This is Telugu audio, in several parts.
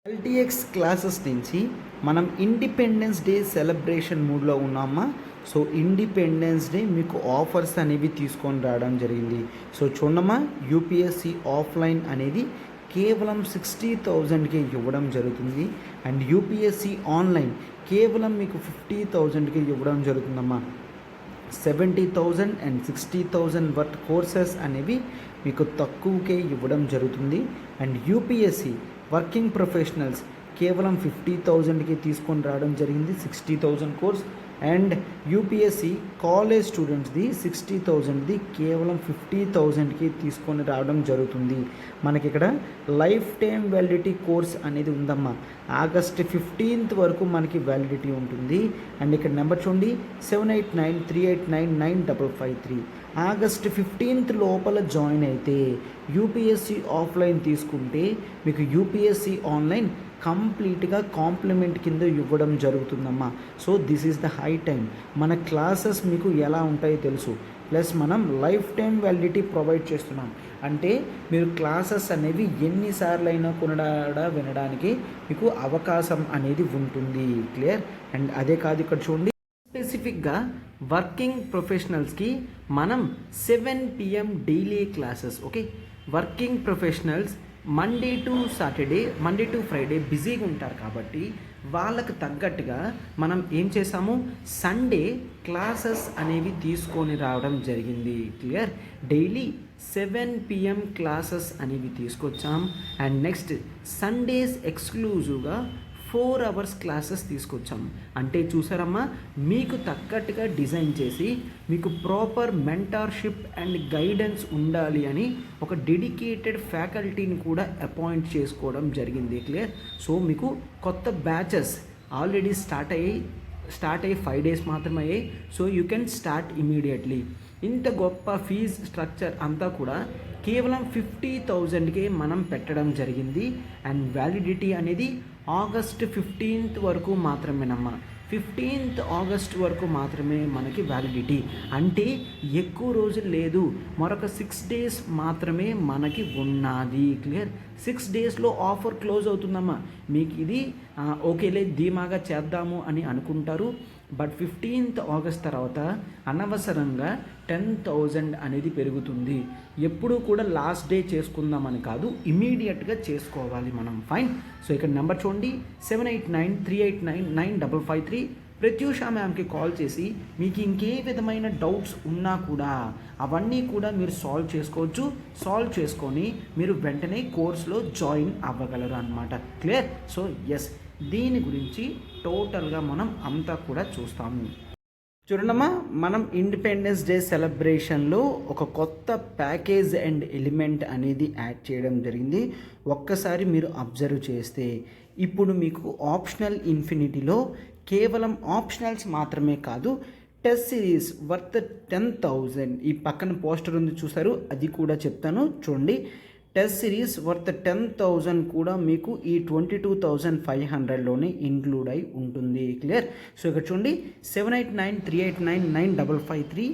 ఎల్టీఎక్స్ క్లాసెస్ నుంచి మనం ఇండిపెండెన్స్ డే సెలబ్రేషన్ మూడ్లో ఉన్నామా. సో ఇండిపెండెన్స్ డే మీకు ఆఫర్స్ అనేవి తీసుకొని రావడం జరిగింది. సో చూడమ్మా, యూపీఎస్సి ఆఫ్లైన్ అనేది కేవలం 60,000కి ఇవ్వడం జరుగుతుంది. అండ్ యూపీఎస్సి ఆన్లైన్ కేవలం మీకు 50,000కి ఇవ్వడం జరుగుతుందమ్మా. 70,000 అండ్ 60,000 వర్త్ కోర్సెస్ అనేవి మీకు తక్కువకే ఇవ్వడం జరుగుతుంది. అండ్ యూపీఎస్సి వర్కింగ్ ప్రొఫెషనల్స్ కేవలం 50,000కి తీసుకొని రావడం జరిగింది 60,000 కోర్స్. అండ్ యూపీఎస్సి కాలేజ్ స్టూడెంట్స్ది 60,000ది కేవలం 50,000కి తీసుకొని రావడం జరుగుతుంది. మనకి ఇక్కడ లైఫ్ టైం వ్యాలిడిటీ కోర్స్ అనేది ఉందమ్మా. ఆగస్ట్ 15th వరకు మనకి వ్యాలిడిటీ ఉంటుంది. అండ్ ఇక్కడ నెంబర్ చూడండి 7893899553. ఆగస్ట్ 15th లోపల జాయిన్ అయితే యూపీఎస్సి ఆఫ్లైన్ తీసుకుంటే మీకు యూపీఎస్సి ఆన్లైన్ కంప్లీట్గా కాంప్లిమెంట్ కింద ఇవ్వడం జరుగుతుందమ్మా. So this is the high time. మన క్లాసెస్ మీకు ఎలా ఉంటాయో తెలుసు, ప్లస్ మనం లైఫ్ టైం వ్యాలిడిటీ ప్రొవైడ్ చేస్తున్నాం. అంటే మీరు క్లాసెస్ అనేవి ఎన్నిసార్లు అయినా వినడానికి మీకు అవకాశం అనేది ఉంటుంది. క్లియర్? అండ్ అదే కాదు, ఇక్కడ చూడండి స్పెసిఫిక్గా వర్కింగ్ ప్రొఫెషనల్స్కి మనం 7 PM daily classes. Okay, working professionals Monday to Friday బిజీగా ఉంటారు కాబట్టి వాళ్ళకు తగ్గట్టుగా మనం ఏం చేసాము, సండే క్లాసెస్ అనేవి తీసుకొని రావడం జరిగింది. క్లియర్? డైలీ 7 PM క్లాసెస్ అనేవి తీసుకొచ్చాం. అండ్ నెక్స్ట్ సండేస్ ఎక్స్క్లూజివ్గా 4 hours క్లాసెస్ తీసుకొచ్చాం. అంటే చూసారమ్మా, మీకు తగ్గట్టుగా డిజైన్ చేసి మీకు ప్రాపర్ మెంటార్షిప్ అండ్ గైడెన్స్ ఉండాలి అని ఒక డెడికేటెడ్ ఫ్యాకల్టీని కూడా అపాయింట్ చేసుకోవడం జరిగింది. క్లియర్? సో మీకు కొత్త బ్యాచెస్ ఆల్రెడీ స్టార్ట్ అయ్యి 5 days మాత్రమే అయ్యాయి. So you can start immediately. ఇంత గొప్ప ఫీజ్ స్ట్రక్చర్ అంతా కూడా కేవలం 50,000కే మనం పెట్టడం జరిగింది. అండ్ వ్యాలిడిటీ అనేది ఆగస్ట్ 15th వరకు మాత్రమేనమ్మా. 15th August వరకు మాత్రమే మనకి వ్యాలిడిటీ. అంటే ఎక్కువ రోజులు లేదు, మరొక 6 days మాత్రమే మనకి ఉన్నది. క్లియర్? 6 daysలో ఆఫర్ క్లోజ్ అవుతుందమ్మా. మీకు ఇది ఓకేలే ధీమాగా చేద్దాము అని అనుకుంటారు. బట్ 15th August తర్వాత అనవసరంగా 10,000 అనేది పెరుగుతుంది. ఎప్పుడు కూడా లాస్ట్ డే చేసుకుందామని కాదు, ఇమీడియట్గా చేసుకోవాలి మనం. ఫైన్. సో ఇక్కడ నెంబర్ చూడండి 7893899553. ప్రత్యూష మ్యామ్కి కాల్ చేసి మీకు ఇంకే విధమైన డౌట్స్ ఉన్నా కూడా అవన్నీ కూడా మీరు సాల్వ్ చేసుకొని మీరు వెంటనే కోర్సులో జాయిన్ అవ్వగలరు అన్నమాట. క్లియర్? సో ఎస్, దీని గురించి టోటల్గా మనం అంతా కూడా చూస్తాము. చూడండమ్మా, మనం ఇండిపెండెన్స్ డే సెలబ్రేషన్లో ఒక కొత్త ప్యాకేజ్ అండ్ ఎలిమెంట్ అనేది యాడ్ చేయడం జరిగింది. ఒక్కసారి మీరు అబ్జర్వ్ చేస్తే ఇప్పుడు మీకు ఆప్షనల్ ఇన్ఫినిటీలో కేవలం ఆప్షనల్స్ మాత్రమే కాదు, టెస్ట్ సిరీస్ వర్త్ 10,000. ఈ పక్కన పోస్టర్ ఉంది చూసారు, అది కూడా చెప్తాను చూడండి. టెస్ట్ సిరీస్ వర్త్ 10,000 కూడా మీకు ఈ 22,500లోనే ఇంక్లూడ్ అయి ఉంటుంది. క్లియర్? సో ఇక్కడ చూడండి 7893899553.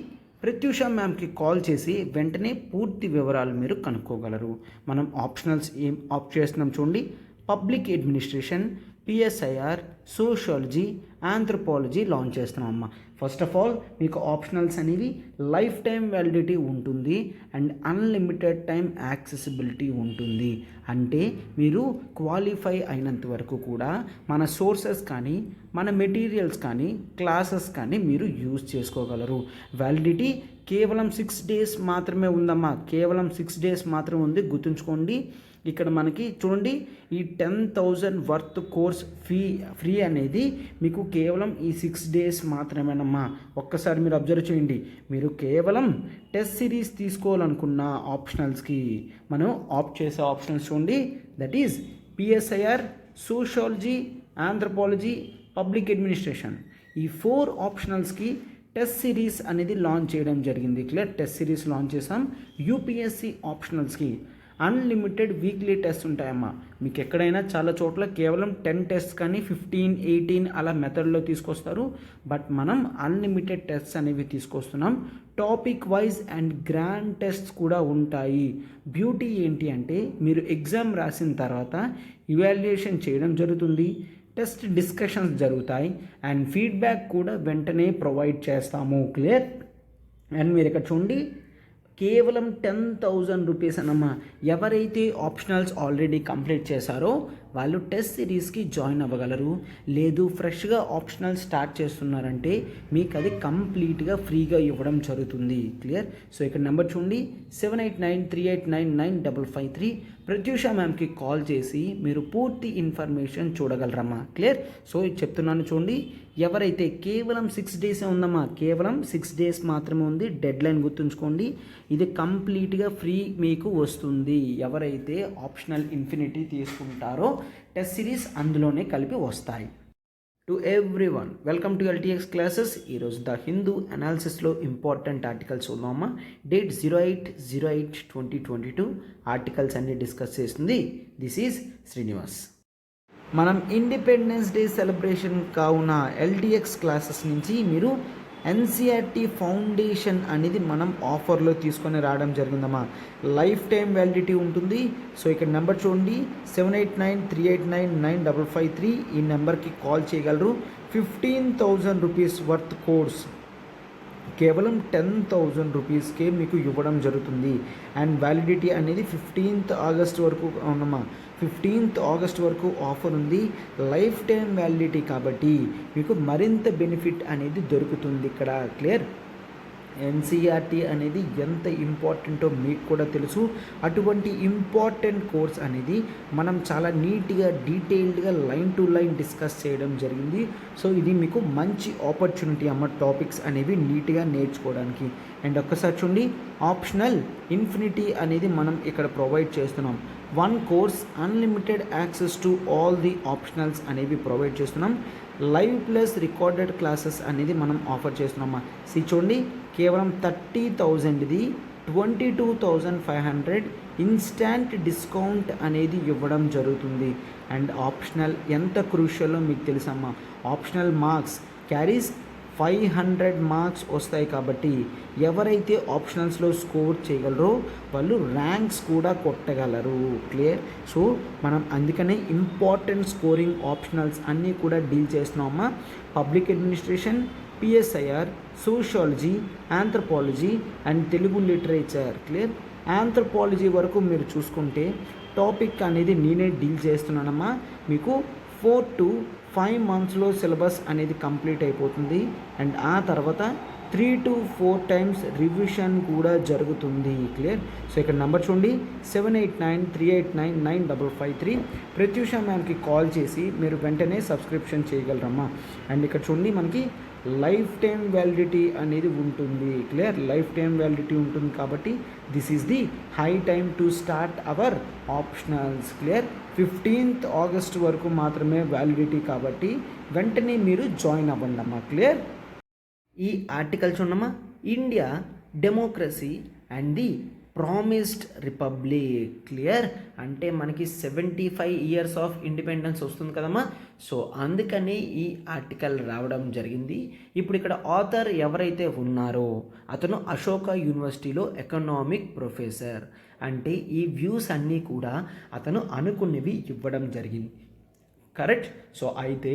ప్రత్యూష మ్యామ్కి కాల్ చేసి వెంటనే పూర్తి వివరాలు మీరు కనుక్కోగలరు. మనం ఆప్షనల్స్ ఏం ఆప్ట్ చేస్తున్నాం చూడండి. Public administration, PSIR, sociology, anthropology launch చేస్తున్నాం అమ్మ. ఫస్ట్ ఆఫ్ ఆల్ మీకు ఆప్షనల్స్ అనేవి లైఫ్ టైం వ్యాలిడిటీ ఉంటుంది అండ్ అన్లిమిటెడ్ టైం యాక్సెసిబిలిటీ ఉంటుంది. అంటే మీరు క్వాలిఫై అయినంత వరకు కూడా మన సోర్సెస్ కానీ మన మెటీరియల్స్ కానీ క్లాసెస్ కానీ మీరు యూజ్ చేసుకోగలరు. వ్యాలిడిటీ కేవలం 6 days మాత్రమే ఉందమ్మా. కేవలం 6 days మాత్రమే ఉంది, గుర్తుంచుకోండి. ఇక్కడ మనకి చూడండి ఈ 10,000 వర్త్ కోర్స్ ఫ్రీ అనేది మీకు కేవలం ఈ 6 days మాత్రమేనమ్మా. ఒక్కసారి మీరు అబ్జర్వ్ చేయండి. మీరు కేవలం టెస్ట్ సిరీస్ తీసుకోవాలనుకున్న ఆప్షనల్స్కి మనం ఆప్ట్ చేసే ఆప్షనల్స్ చూడండి. That is PSIR, sociology, anthropology, public administration. ఈ 4 ఆప్షనల్స్కి టెస్ట్ సిరీస్ అనేది లాంచ్ చేయడం జరిగింది. క్లియర్? టెస్ట్ సిరీస్ లాంచ్ చేసాం. యూపీఎస్సి ఆప్షనల్స్కి అన్లిమిటెడ్ వీక్లీ టెస్ట్ ఉంటాయమ్మా. మీకు ఎక్కడైనా చాలా చోట్ల కేవలం 10 టెస్ట్ కానీ 15, 18 అలా మెథడ్లో తీసుకొస్తారు. బట్ మనం అన్లిమిటెడ్ టెస్ట్స్ అనేవి తీసుకొస్తున్నాం. Topic wise and grand tests కూడా ఉంటాయి. బ్యూటీ ఏంటి అంటే మీరు ఎగ్జామ్ రాసిన తర్వాత ఇవాల్యుయేషన్ చేయడం జరుగుతుంది, టెస్ట్ డిస్కషన్స్ జరుగుతాయి అండ్ ఫీడ్బ్యాక్ కూడా వెంటనే ప్రొవైడ్ చేస్తాము. క్లియర్? అండ్ మీరు ఇక్కడ చూడండి, కేవలం 10,000 రూపీస్ అన్నమ్మా. ఎవరైతే ఆప్షనల్స్ ఆల్రెడీ కంప్లీట్ చేశారో వాళ్ళు టెస్ట్ సిరీస్కి జాయిన్ అవ్వగలరు. లేదు ఫ్రెష్గా ఆప్షనల్ స్టార్ట్ చేస్తున్నారంటే మీకు అది కంప్లీట్గా ఫ్రీగా ఇవ్వడం జరుగుతుంది. క్లియర్? సో ఇక్కడ నెంబర్ చూడండి, 7893899553. ప్రత్యూష మ్యామ్కి కాల్ చేసి మీరు పూర్తి ఇన్ఫర్మేషన్ చూడగలరమ్మా. క్లియర్? సో ఇది చెప్తున్నాను చూడండి, ఎవరైతే కేవలం 6 డేసే ఉందమ్మా, కేవలం 6 డేస్ మాత్రమే ఉంది. డెడ్ లైన్ గుర్తుంచుకోండి, ఇది కంప్లీట్గా ఫ్రీ మీకు వస్తుంది. ఎవరైతే ఆప్షనల్ ఇన్ఫినిటీ తీసుకుంటారో టెస్ట్ సిరీస్ అందులోనే కలిపి వస్తాయి. To everyone, welcome to LTX classes. ఈరోజు ద హిందూ అనాలిసిస్లో ఇంపార్టెంట్ ఆర్టికల్స్ ఉన్నామా. డేట్ 08/08/2022 ఆర్టికల్స్ అన్ని డిస్కస్ చేస్తుంది. This is Srinivas. మనం ఇండిపెండెన్స్ డే సెలబ్రేషన్ కావున ఎల్టీఎక్స్ క్లాసెస్ నుంచి మీరు ఎన్సీఆర్టీ ఫౌండేషన్ అనేది మనం ఆఫర్లో తీసుకొని రావడం జరిగిందమ్మా. లైఫ్ టైం వ్యాలిడిటీ ఉంటుంది. సో ఇక్కడ నెంబర్ చూడండి, 7893899553. ఈ నెంబర్కి కాల్ చేయగలరు. 15,000 రూపీస్ వర్త్ కోర్స్ కేవలం 10,000 రూపీస్కే మీకు ఇవ్వడం జరుగుతుంది. అండ్ వ్యాలిడిటీ అనేది 15th ఆగస్ట్ వరకు ఉన్నమా. 15th ఆగస్ట్ వరకు ఆఫర్ ఉంది. లైఫ్ టైం వ్యాలిడిటీ కాబట్టి మీకు మరింత బెనిఫిట్ అనేది దొరుకుతుంది ఇక్కడ. క్లియర్? ఎన్సీఆర్టీ అనేది ఎంత ఇంపార్టెంటో మీకు కూడా తెలుసు. అటువంటి ఇంపార్టెంట్ కోర్స్ అనేది మనం చాలా నీట్గా డీటెయిల్డ్గా లైన్ టు లైన్ డిస్కస్ చేయడం జరిగింది. సో ఇది మీకు మంచి ఆపర్చునిటీ అమ్మ, టాపిక్స్ అనేవి నీట్గా నేర్చుకోవడానికి. అండ్ ఒక్కసారి చూడండి, ఆప్షనల్ ఇన్ఫినిటీ అనేది మనం ఇక్కడ ప్రొవైడ్ చేస్తున్నాం. 1 course unlimited access to all the optionals అనేవి ప్రొవైడ్ చేస్తున్నాం. లైవ్ ప్లస్ రికార్డెడ్ క్లాసెస్ అనేది మనం ఆఫర్ చేస్తున్నామా. చూడండి, కేవలం 30,000ది 22,500 ఇన్స్టాంట్ డిస్కౌంట్ అనేది ఇవ్వడం జరుగుతుంది. అండ్ ఆప్షనల్ ఎంత క్రూషియల్లో మీకు తెలుసమ్మా. ఆప్షనల్ మార్క్స్ క్యారీస్ 500 మార్క్స్ వస్తాయి కాబట్టి ఎవరైతే ఆప్షనల్స్లో స్కోర్ చేయగలరో వాళ్ళు ర్యాంక్స్ కూడా కొట్టగలరు. క్లియర్? సో మనం అందుకనే ఇంపార్టెంట్ స్కోరింగ్ ఆప్షనల్స్ అన్నీ కూడా డీల్ చేస్తున్నామా. Public administration, PSIR, sociology, anthropology and Telugu literature. Clear? Anthropology వరకు మీరు చూసుకుంటే టాపిక్ అనేది నేనే డీల్ చేస్తున్నానమ్మా. మీకు 4 to 5 monthsలో సిలబస్ అనేది కంప్లీట్ అయిపోతుంది. అండ్ ఆ తర్వాత 3 to 4 times రివిజన్ కూడా జరుగుతుంది. క్లియర్? సో ఇక్కడ నెంబర్ చూడండి, 7893899553. ప్రత్యూష మ్యామ్కి కాల్ చేసి మీరు వెంటనే సబ్స్క్రిప్షన్ చేయగలరమ్మా. అండ్ ఇక్కడ చూడండి, మనకి లైఫ్ టైం వ్యాలిడిటీ అనేది ఉంటుంది. క్లియర్? లైఫ్ టైం వ్యాలిడిటీ ఉంటుంది కాబట్టి this is the high time to start our optionals. Clear? 15th August వరకు మాత్రమే వ్యాలిడిటీ కాబట్టి వెంటనే మీరు జాయిన్ అవ్వండి అమ్మా. క్లియర్? ఈ ఆర్టికల్స్ ఉన్నమా, India democracy and the promised republic. Clear? అంటే మనకి 75 years ఆఫ్ ఇండిపెండెన్స్ వస్తుంది కదమ్మా. సో అందుకని ఈ ఆర్టికల్ రావడం జరిగింది. ఇప్పుడు ఇక్కడ ఆథర్ ఎవరైతే ఉన్నారో అతను అశోక యూనివర్సిటీలో ఎకనామిక్ ప్రొఫెసర్. అంటే ఈ వ్యూస్ అన్నీ కూడా అతను అనుకున్నవి ఇవ్వడం జరిగింది. కరెక్ట్? సో అయితే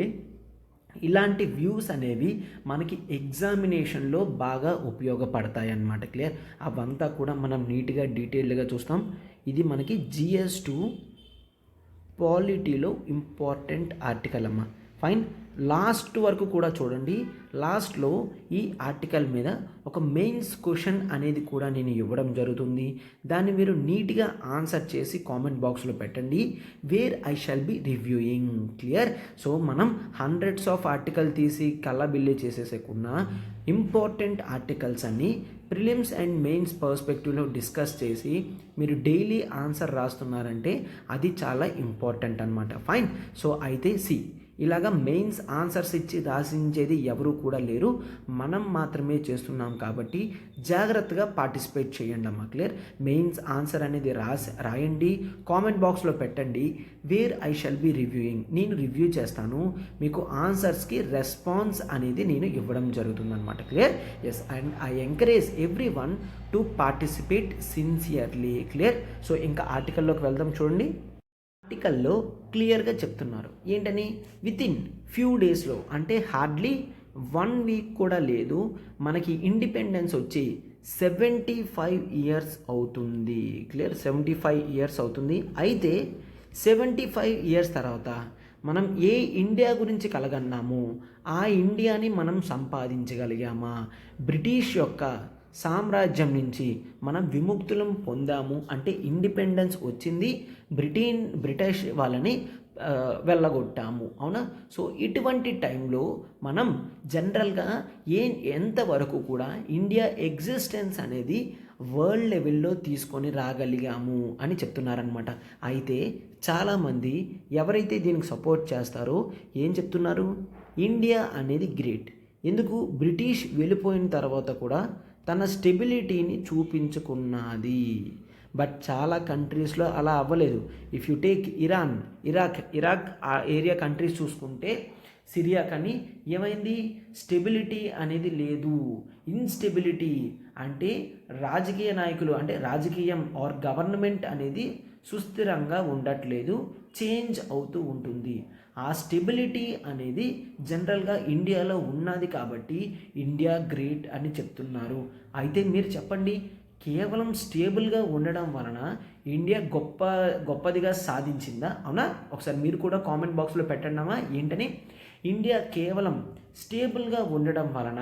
ఇలాంటి వ్యూస్ అనేవి మనకి ఎగ్జామినేషన్లో బాగా ఉపయోగపడతాయి అన్నమాట. క్లియర్? అవంతా కూడా మనం నీట్గా డీటెయిల్డ్గా చూస్తాం. ఇది మనకి GS2 పాలిటీలో ఇంపార్టెంట్ ఆర్టికల్ అమ్మ. ఫైన్. లాస్ట్ వరకు కూడా చూడండి. లాస్ట్లో ఈ ఆర్టికల్ మీద ఒక మెయిన్స్ క్వశ్చన్ అనేది కూడా నేను ఇవ్వడం జరుగుతుంది. దాన్ని మీరు నీట్గా ఆన్సర్ చేసి కామెంట్ బాక్స్లో పెట్టండి. Where I shall be reviewing. Clear? So మనం హండ్రెడ్స్ ఆఫ్ ఆర్టికల్ తీసి కళ్ళబిల్లి చేసేసేకుండా ఇంపార్టెంట్ ఆర్టికల్స్ అన్ని ప్రిలిమ్స్ అండ్ మెయిన్స్ పర్స్పెక్టివ్లో డిస్కస్ చేసి మీరు డైలీ ఆన్సర్ రాస్తున్నారంటే అది చాలా ఇంపార్టెంట్ అనమాట. ఫైన్. సో అయితే ఇలాగా మెయిన్స్ ఆన్సర్స్ ఇచ్చి రాసించేది ఎవరు కూడా లేరు, మనం మాత్రమే చేస్తున్నాం కాబట్టి జాగ్రత్తగా పార్టిసిపేట్ చేయండి అమ్మా. క్లియర్. మెయిన్స్ ఆన్సర్ అనేది రాయండి, కామెంట్ బాక్స్లో పెట్టండి, where I shall be reviewing, నేను రివ్యూ చేస్తాను, మీకు ఆన్సర్స్కి రెస్పాన్స్ అనేది నేను ఇవ్వడం జరుగుతుందన్నమాట. Clear. Yes, and I encourage every one to participate sincerely. Clear. So ఇంకా ఆర్టికల్లోకి వెళ్దాం. చూడండి, ఆర్టికల్లో క్లియర్గా చెప్తున్నారు ఏంటని, వితిన్ ఫ్యూ డేస్లో అంటే హార్డ్లీ 1 వీక్ కూడా లేదు మనకి ఇండిపెండెన్స్ వచ్చి 75 ఇయర్స్ అవుతుంది. క్లియర్. 75 ఇయర్స్ అవుతుంది. అయితే 75 ఇయర్స్ తర్వాత మనం ఏ ఇండియా గురించి కలగన్నామో ఆ ఇండియాని మనం సంపాదించగలిగామా, బ్రిటిష్ యొక్క సామ్రాజ్యం నుంచి మనం విముక్తులం పొందాము అంటే ఇండిపెండెన్స్ వచ్చింది, బ్రిటిష్ వాళ్ళని వెళ్ళగొట్టాము, అవునా. సో ఇటువంటి టైంలో మనం జనరల్గా ఎంతవరకు కూడా ఇండియా ఎగ్జిస్టెన్స్ అనేది వరల్డ్ లెవెల్లో తీసుకొని రాగలిగాము అని చెప్తున్నారనమాట. అయితే చాలామంది ఎవరైతే దీనికి సపోర్ట్ చేస్తారో ఏం చెప్తున్నారు, ఇండియా అనేది గ్రేట్, ఎందుకు బ్రిటిష్ వెళ్ళిపోయిన తర్వాత కూడా తన స్టెబిలిటీని చూపించుకున్నది. బట్ చాలా కంట్రీస్లో అలా అవ్వలేదు. ఇఫ్ యు టేక్ ఇరాక్ ఆ ఏరియా కంట్రీస్ చూసుకుంటే, సిరియా కానీ ఏమైంది, స్టెబిలిటీ అనేది లేదు. ఇన్స్టెబిలిటీ అంటే రాజకీయ నాయకులు అంటే రాజకీయం ఆర్ గవర్నమెంట్ అనేది సుస్థిరంగా ఉండట్లేదు, చేంజ్ అవుతూ ఉంటుంది. ఆ స్టెబిలిటీ అనేది జనరల్గా ఇండియాలో ఉన్నది కాబట్టి ఇండియా గ్రేట్ అని చెప్తున్నారు. అయితే మీరు చెప్పండి, కేవలం స్టేబుల్గా ఉండడం వలన ఇండియా గొప్పదిగా సాధించిందా? అవునా? ఒకసారి మీరు కూడా కామెంట్ బాక్స్లో పెట్టండమా ఏంటని. ఇండియా కేవలం స్టేబుల్గా ఉండడం వలన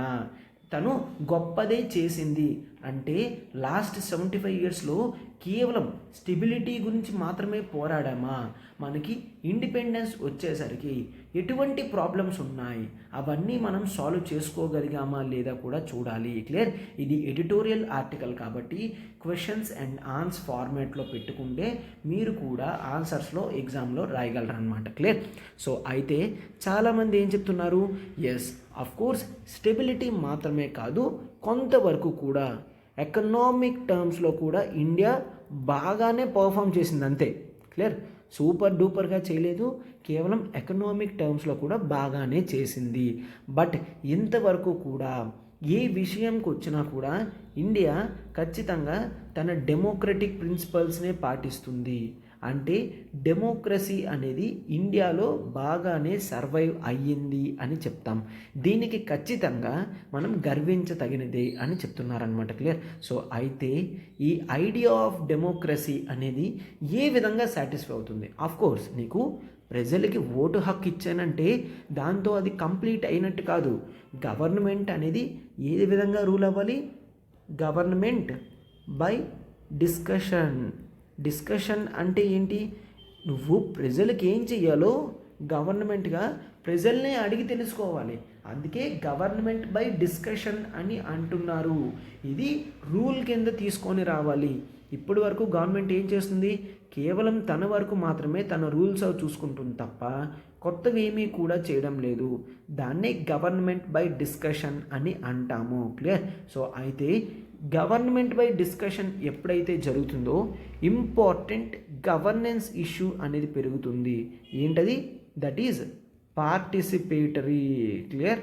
తను గొప్పదే చేసింది అంటే లాస్ట్ 75 ఇయర్స్లో కేవలం స్టెబిలిటీ గురించి మాత్రమే పోరాడామా? మనకి ఇండిపెండెన్స్ వచ్చేసరికి ఎటువంటి ప్రాబ్లమ్స్ ఉన్నాయి అవన్నీ మనం సాల్వ్ చేసుకోగలిగామా లేదా కూడా చూడాలి. క్లియర్. ఇది ఎడిటోరియల్ ఆర్టికల్ కాబట్టి క్వశ్చన్స్ అండ్ ఆన్సర్ ఫార్మాట్లో పెట్టుకుంటే మీరు కూడా ఆన్సర్స్లో ఎగ్జామ్లో రాయగలరు అనమాట. క్లియర్. సో అయితే చాలామంది ఏం చెప్తున్నారు, ఎస్ అఫ్ కోర్స్ స్టెబిలిటీ మాత్రమే కాదు, కొంతవరకు కూడా ఎకనామిక్ టర్మ్స్లో కూడా ఇండియా బాగానే పర్ఫామ్ చేసింది అంతే. క్లియర్. సూపర్ డూపర్గా చేయలేదు, కేవలం ఎకనామిక్ టర్మ్స్లో కూడా బాగానే చేసింది. బట్ ఇంతవరకు కూడా ఏ విషయంకి వచ్చినా కూడా ఇండియా ఖచ్చితంగా తన డెమోక్రటిక్ ప్రిన్సిపల్స్నే పాటిస్తుంది. అంటే డెమోక్రసీ అనేది ఇండియాలో బాగానే సర్వైవ్ అయ్యింది అని చెప్తాం. దీనికి ఖచ్చితంగా మనం గర్వించదగినదే అని చెప్తున్నారనమాట. క్లియర్. సో అయితే ఈ ఐడియా ఆఫ్ డెమోక్రసీ అనేది ఏ విధంగా సాటిస్ఫై అవుతుంది? ఆఫ్కోర్స్ నీకు ప్రజలకి ఓటు హక్కు ఇచ్చానంటే దాంతో అది కంప్లీట్ అయినట్టు కాదు. గవర్నమెంట్ అనేది ఏ విధంగా రూల్ అవ్వాలి, గవర్నమెంట్ బై డిస్కషన్ అంటే ఏంటి, నువ్వు ప్రజలకు ఏం చెయ్యాలో గవర్నమెంట్గా ప్రజల్నే అడిగి తెలుసుకోవాలి. అందుకే గవర్నమెంట్ బై డిస్కషన్ అని అంటున్నారు. ఇది రూల్ కింద తీసుకొని రావాలి. ఇప్పటి వరకు గవర్నమెంట్ ఏం చేస్తుంది, కేవలం తన వరకు మాత్రమే తన రూల్స్ అవి చూసుకుంటుంది తప్ప కొత్తవి ఏమీ కూడా చేయడం లేదు. దాన్నే గవర్నమెంట్ బై డిస్కషన్ అని అంటాము. క్లియర్. సో అయితే గవర్నమెంట్ బై డిస్కషన్ ఎప్పుడైతే జరుగుతుందో ఇంపార్టెంట్ గవర్నెన్స్ ఇష్యూ అనేది పెరుగుతుంది. ఏంటది? That is participatory. Clear.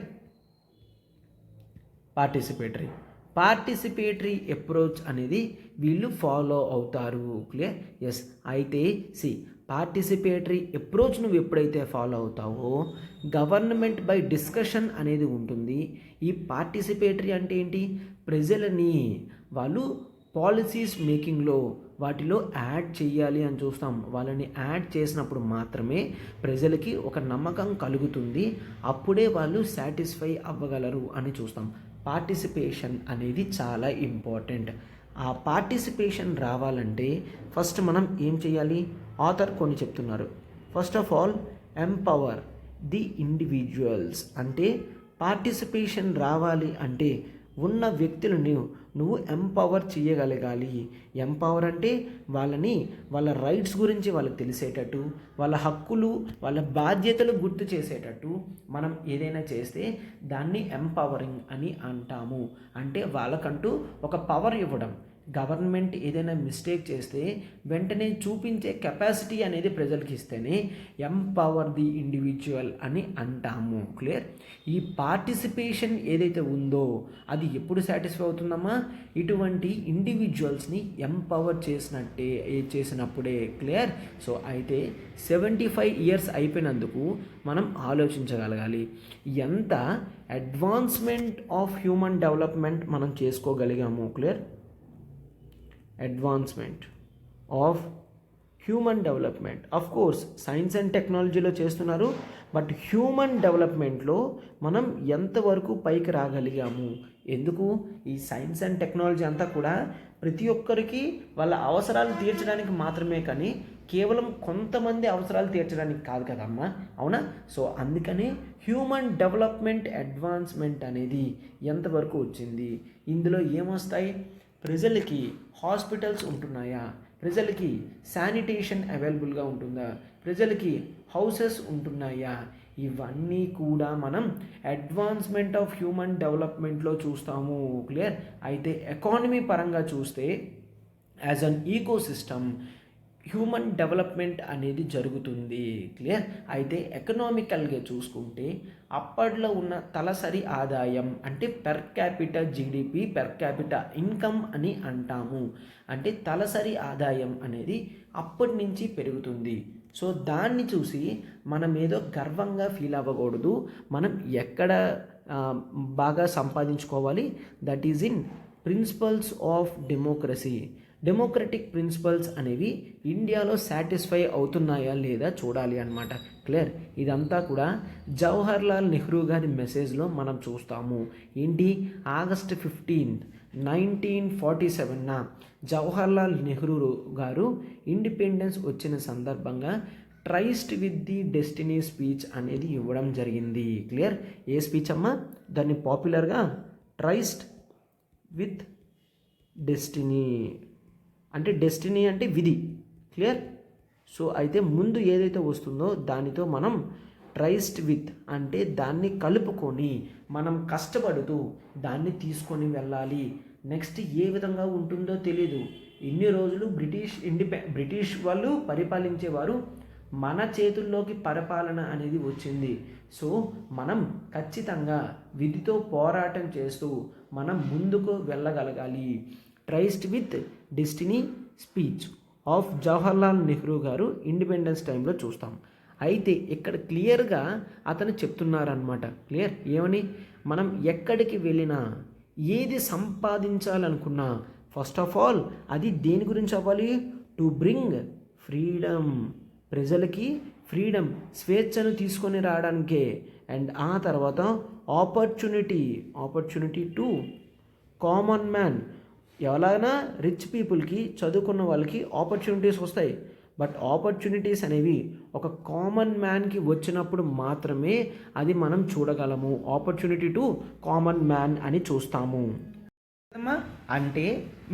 Participatory approach అనేది వీళ్ళు ఫాలో అవుతారు. క్లియర్. ఎస్. అయితే పార్టిసిపేటరీ అప్రోచ్ నువ్వు ఎప్పుడైతే ఫాలో అవుతావో గవర్నమెంట్ బై డిస్కషన్ అనేది ఉంటుంది. ఈ పార్టిసిపేటరీ అంటే ఏంటి, ప్రజలని వాళ్ళు పాలసీస్ మేకింగ్లో వాటిలో యాడ్ చేయాలి అని చూస్తాం. వాళ్ళని యాడ్ చేసినప్పుడు మాత్రమే ప్రజలకి ఒక నమ్మకం కలుగుతుంది, అప్పుడే వాళ్ళు సాటిస్ఫై అవ్వగలరు అని చూస్తాం. పార్టిసిపేషన్ అనేది చాలా ఇంపార్టెంట్. ఆ పార్టిసిపేషన్ రావాలంటే ఫస్ట్ మనం ఏం చేయాలి, ఆథర్ కొన్ని చెప్తున్నారు. First of all empower the individuals. అంటే పార్టిసిపేషన్ రావాలి అంటే ఉన్న వ్యక్తులను నువ్వు ఎంపవర్ చేయగలగాలి. ఎంపవర్ అంటే వాళ్ళని వాళ్ళ రైట్స్ గురించి వాళ్ళకి తెలిసేటట్టు, వాళ్ళ హక్కులు వాళ్ళ బాధ్యతలు గుర్తు చేసేటట్టు మనం ఏదైనా చేస్తే దాన్ని ఎంపవరింగ్ అని అంటాము. అంటే వాళ్ళకంటూ ఒక పవర్ ఇవ్వడం. గవర్నమెంట్ ఏదైనా మిస్టేక్ చేస్తే వెంటనే చూపించే కెపాసిటీ అనేది ప్రజలకి ఇస్తేనే ఎంపవర్ ది ఇండివిజువల్ అని అంటాము. క్లియర్? ఈ పార్టిసిపేషన్ ఏదైతే ఉందో అది ఎప్పుడు సాటిస్ఫై అవుతుందమ్మా? ఇటువంటి ఇండివిజువల్స్ని ఎంపవర్ చేసినప్పుడే. క్లియర్? సో అయితే 75 ఇయర్స్ అయిపోయినందుకు మనం ఆలోచించగలగాలి ఎంత అడ్వాన్స్మెంట్ ఆఫ్ హ్యూమన్ డెవలప్మెంట్ మనం చేసుకోగలిగాము. Clear? Advancement of human development of course science and టెక్నాలజీలో చేస్తున్నారు, బట్ హ్యూమన్ డెవలప్మెంట్లో మనం ఎంతవరకు పైకి రాగలిగాము? ఎందుకు ఈ సైన్స్ అండ్ టెక్నాలజీ అంతా కూడా ప్రతి ఒక్కరికి వాళ్ళ అవసరాలు తీర్చడానికి మాత్రమే, కానీ కేవలం కొంతమంది అవసరాలు తీర్చడానికి కాదు కదమ్మా, అవునా? సో అందుకని హ్యూమన్ డెవలప్మెంట్ అడ్వాన్స్మెంట్ అనేది ఎంతవరకు వచ్చింది? ఇందులో ఏమొస్తాయి? ప్రజలకి హాస్పిటల్స్ ఉంటున్నాయా? ప్రజలకి శానిటేషన్ అవైలబుల్గా ఉంటుందా? ప్రజలకి హౌసెస్ ఉంటున్నాయా? ఇవన్నీ కూడా మనం అడ్వాన్స్మెంట్ ఆఫ్ హ్యూమన్ డెవలప్మెంట్లో చూస్తాము. క్లియర్? అయితే ఎకానమీ పరంగా చూస్తే as an ecosystem human development అనేది జరుగుతుంది. క్లియర్? అయితే ఎకనామికల్గా చూసుకుంటే అప్పట్లో ఉన్న తలసరి ఆదాయం అంటే per capita GDP, per capita income అని అంటాము. అంటే తలసరి ఆదాయం అనేది అప్పటి నుంచి పెరుగుతుంది. సో దాన్ని చూసి మనం ఏదో గర్వంగా ఫీల్ అవ్వకూడదు. మనం ఎక్కడ బాగా సంపాదించుకోవాలి? That is in principles of democracy. Democratic principles అనేవి ఇండియాలో సాటిస్ఫై అవుతున్నాయా లేదా చూడాలి అన్నమాట. క్లియర్? ఇదంతా కూడా జవహర్లాల్ నెహ్రూ గారి మెసేజ్లో మనం చూస్తాము. ఏంటి? ఆగస్ట్ 15, 1947న జవహర్లాల్ నెహ్రూ గారు ఇండిపెండెన్స్ వచ్చిన సందర్భంగా tryst with the destiny speech అనేది ఇవ్వడం జరిగింది. క్లియర్? ఏ స్పీచ్ అమ్మా? దాన్ని పాపులర్గా ట్రైస్ట్ విత్ డెస్టినీ అంటే డెస్టినీ అంటే విధి. క్లియర్? సో అయితే ముందు ఏదైతే వస్తుందో దానితో మనం ట్రైస్ట్ విత్ అంటే దాన్ని కలుపుకొని మనం కష్టపడుతూ దాన్ని తీసుకొని వెళ్ళాలి. నెక్స్ట్ ఏ విధంగా ఉంటుందో తెలీదు. ఇన్ని రోజులు బ్రిటిష్ వాళ్ళు పరిపాలించేవారు, మన చేతుల్లోకి పరిపాలన అనేది వచ్చింది. సో మనం ఖచ్చితంగా విధితో పోరాటం చేస్తూ మనం ముందుకు వెళ్ళగలగాలి. Tryst with destiny speech of Jawaharlal Nehru garu independence టైంలో చూస్తాం. అయితే ఇక్కడ క్లియర్గా అతను చెప్తున్నారనమాట. క్లియర్? ఏమని? మనం ఎక్కడికి వెళ్ళినా ఏది సంపాదించాలనుకున్నా ఫస్ట్ ఆఫ్ ఆల్ అది దేని గురించి అవ్వాలి? To bring freedom. ప్రజలకి ఫ్రీడమ్, స్వేచ్ఛను తీసుకొని రావడానికే. అండ్ ఆ తర్వాత ఆపర్చునిటీ టు కామన్ మ్యాన్. ఎవరైనా రిచ్ పీపుల్కి, చదువుకున్న వాళ్ళకి ఆపర్చునిటీస్ వస్తాయి, బట్ ఆపర్చునిటీస్ అనేవి ఒక కామన్ మ్యాన్కి వచ్చినప్పుడు మాత్రమే అది మనం చూడగలము. ఆపర్చునిటీ టు కామన్ మ్యాన్ అని చూస్తాము. అంటే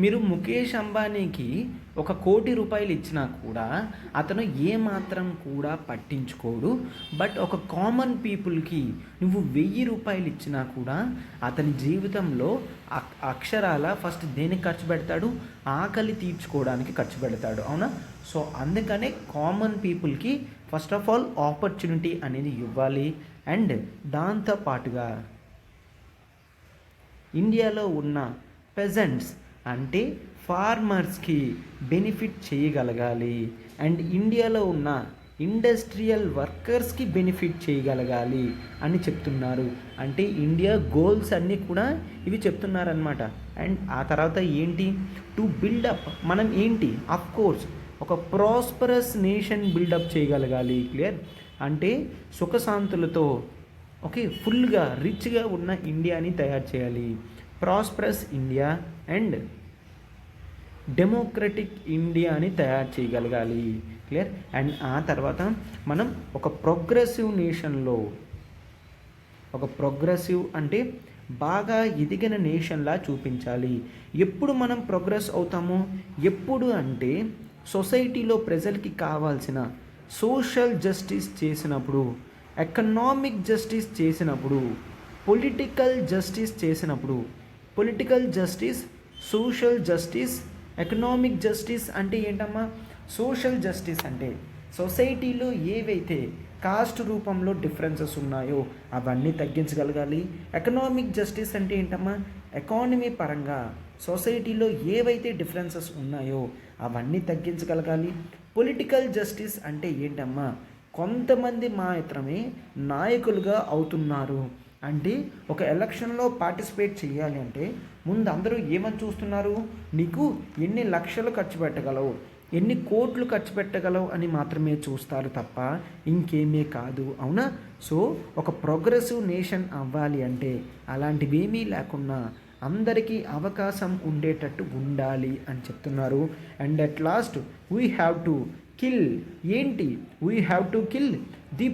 మీరు ముఖేష్ అంబానీకి 1 కోటి రూపాయలు ఇచ్చినా కూడా అతను ఏమాత్రం కూడా పట్టించుకోడు. బట్ ఒక కామన్ పీపుల్కి నువ్వు 1000 రూపాయలు ఇచ్చినా కూడా అతని జీవితంలో అక్షరాల ఫస్ట్ దేనికి ఖర్చు పెడతాడు? ఆకలి తీర్చుకోవడానికి ఖర్చు పెడతాడు. అవునా? సో అందుకనే కామన్ పీపుల్కి ఫస్ట్ ఆఫ్ ఆల్ ఆపర్చునిటీ అనేది ఇవ్వాలి. అండ్ దాంతోపాటుగా ఇండియాలో ఉన్న పెజెంట్స్ అంటే ఫార్మర్స్కి బెనిఫిట్ చేయగలగాలి. అండ్ ఇండియాలో ఉన్న ఇండస్ట్రియల్ వర్కర్స్కి బెనిఫిట్ చేయగలగాలి అని చెప్తున్నారు. అంటే ఇండియా గోల్స్ అన్నీ కూడా ఇవి చెప్తున్నారనమాట. అండ్ ఆ తర్వాత ఏంటి? To buildup. మనం ఏంటి? అఫ్ కోర్స్ ఒక ప్రాస్పరస్ నేషన్ బిల్డప్ చేయగలగాలి. క్లియర్? అంటే సుఖశాంతులతో ఫుల్గా రిచ్గా ఉన్న ఇండియాని తయారు చేయాలి. ప్రాస్పరస్ ఇండియా అండ్ డెమోక్రటిక్ ఇండియాని తయారు చేయగలగాలి. క్లియర్? అండ్ ఆ తర్వాత మనం ఒక ప్రోగ్రెసివ్ నేషన్లో, ఒక ప్రోగ్రెసివ్ అంటే బాగా ఎదిగిన నేషన్లా చూపించాలి. ఎప్పుడు మనం ప్రోగ్రెస్ అవుతాము? ఎప్పుడు అంటే సొసైటీలో ప్రజలకి కావాల్సిన సోషల్ జస్టిస్ చేసినప్పుడు, ఎకనామిక్ జస్టిస్ చేసినప్పుడు, పొలిటికల్ జస్టిస్ చేసినప్పుడు. Political justice, social justice, economic justice అంటే ఏంటమ్మా? సోషల్ జస్టిస్ అంటే సొసైటీలో ఏవైతే కాస్ట్ రూపంలో డిఫరెన్సెస్ ఉన్నాయో అవన్నీ తగ్గించగలగాలి. ఎకనామిక్ జస్టిస్ అంటే ఏంటమ్మా? ఎకానమీ పరంగా సొసైటీలో ఏవైతే డిఫరెన్సెస్ ఉన్నాయో అవన్నీ తగ్గించగలగాలి. పొలిటికల్ జస్టిస్ అంటే ఏంటమ్మా? కొంతమంది మాత్రమే నాయకులుగా అవుతున్నారు. అంటే ఒక ఎలక్షన్లో పార్టిసిపేట్ చేయాలి అంటే ముందు అందరూ ఏమని చూస్తున్నారు? నీకు ఎన్ని లక్షలు ఖర్చు పెట్టగలవు, ఎన్ని కోట్లు ఖర్చు పెట్టగలవు అని మాత్రమే చూస్తారు తప్ప ఇంకేమీ కాదు. అవునా? సో ఒక ప్రోగ్రెసివ్ నేషన్ అవ్వాలి అంటే అలాంటివేమీ లేకుండా అందరికీ అవకాశం ఉండేటట్టు ఉండాలి అని చెప్తున్నారు. And at last we have to kill ఏంటి? We have to kill the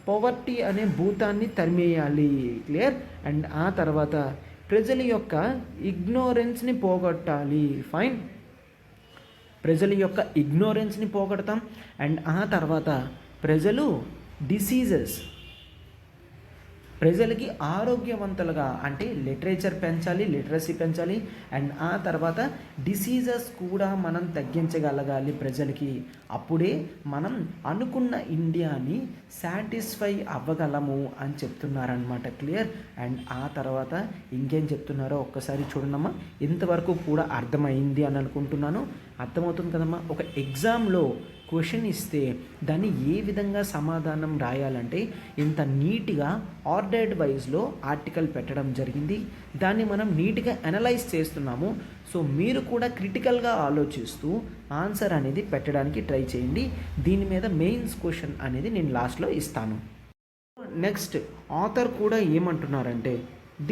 poverty అనే భూతాన్ని తరిమేయాలి. క్లియర్? అండ్ ఆ తర్వాత ప్రజల యొక్క ఇగ్నోరెన్స్ని పోగొట్టాలి. ఫైన్. ప్రజల యొక్క ఇగ్నోరెన్స్ని పోగొడతాం. అండ్ ఆ తర్వాత ప్రజలు డిసీజెస్, ప్రజలకి ఆరోగ్యవంతులుగా అంటే లిటరేచర్ పెంచాలి, లిటరసీ పెంచాలి. అండ్ ఆ తర్వాత డిసీజెస్ కూడా మనం తగ్గించగలగాలి ప్రజలకి. అప్పుడే మనం అనుకున్న ఇండియాని సాటిస్ఫై అవ్వగలము అని చెప్తున్నారనమాట. క్లియర్? అండ్ ఆ తర్వాత ఇంకేం చెప్తున్నారో ఒక్కసారి చూడండమ్మా. ఇంతవరకు కూడా అర్థమైంది అని అనుకుంటున్నాను. అర్థమవుతుంది కదమ్మా? ఒక ఎగ్జామ్లో క్వశ్చన్ ఇస్తే దాన్ని ఏ విధంగా సమాధానం రాయాలంటే ఇంత నీట్గా ఆర్డర్డ్ వైజ్లో ఆర్టికల్ పెట్టడం జరిగింది. దాన్ని మనం నీట్గా అనలైజ్ చేస్తున్నాము. సో మీరు కూడా క్రిటికల్గా ఆలోచిస్తూ ఆన్సర్ అనేది పెట్టడానికి ట్రై చేయండి. దీని మీద మెయిన్స్ క్వశ్చన్ అనేది నేను లాస్ట్లో ఇస్తాను. నెక్స్ట్ ఆథర్ కూడా ఏమంటున్నారంటే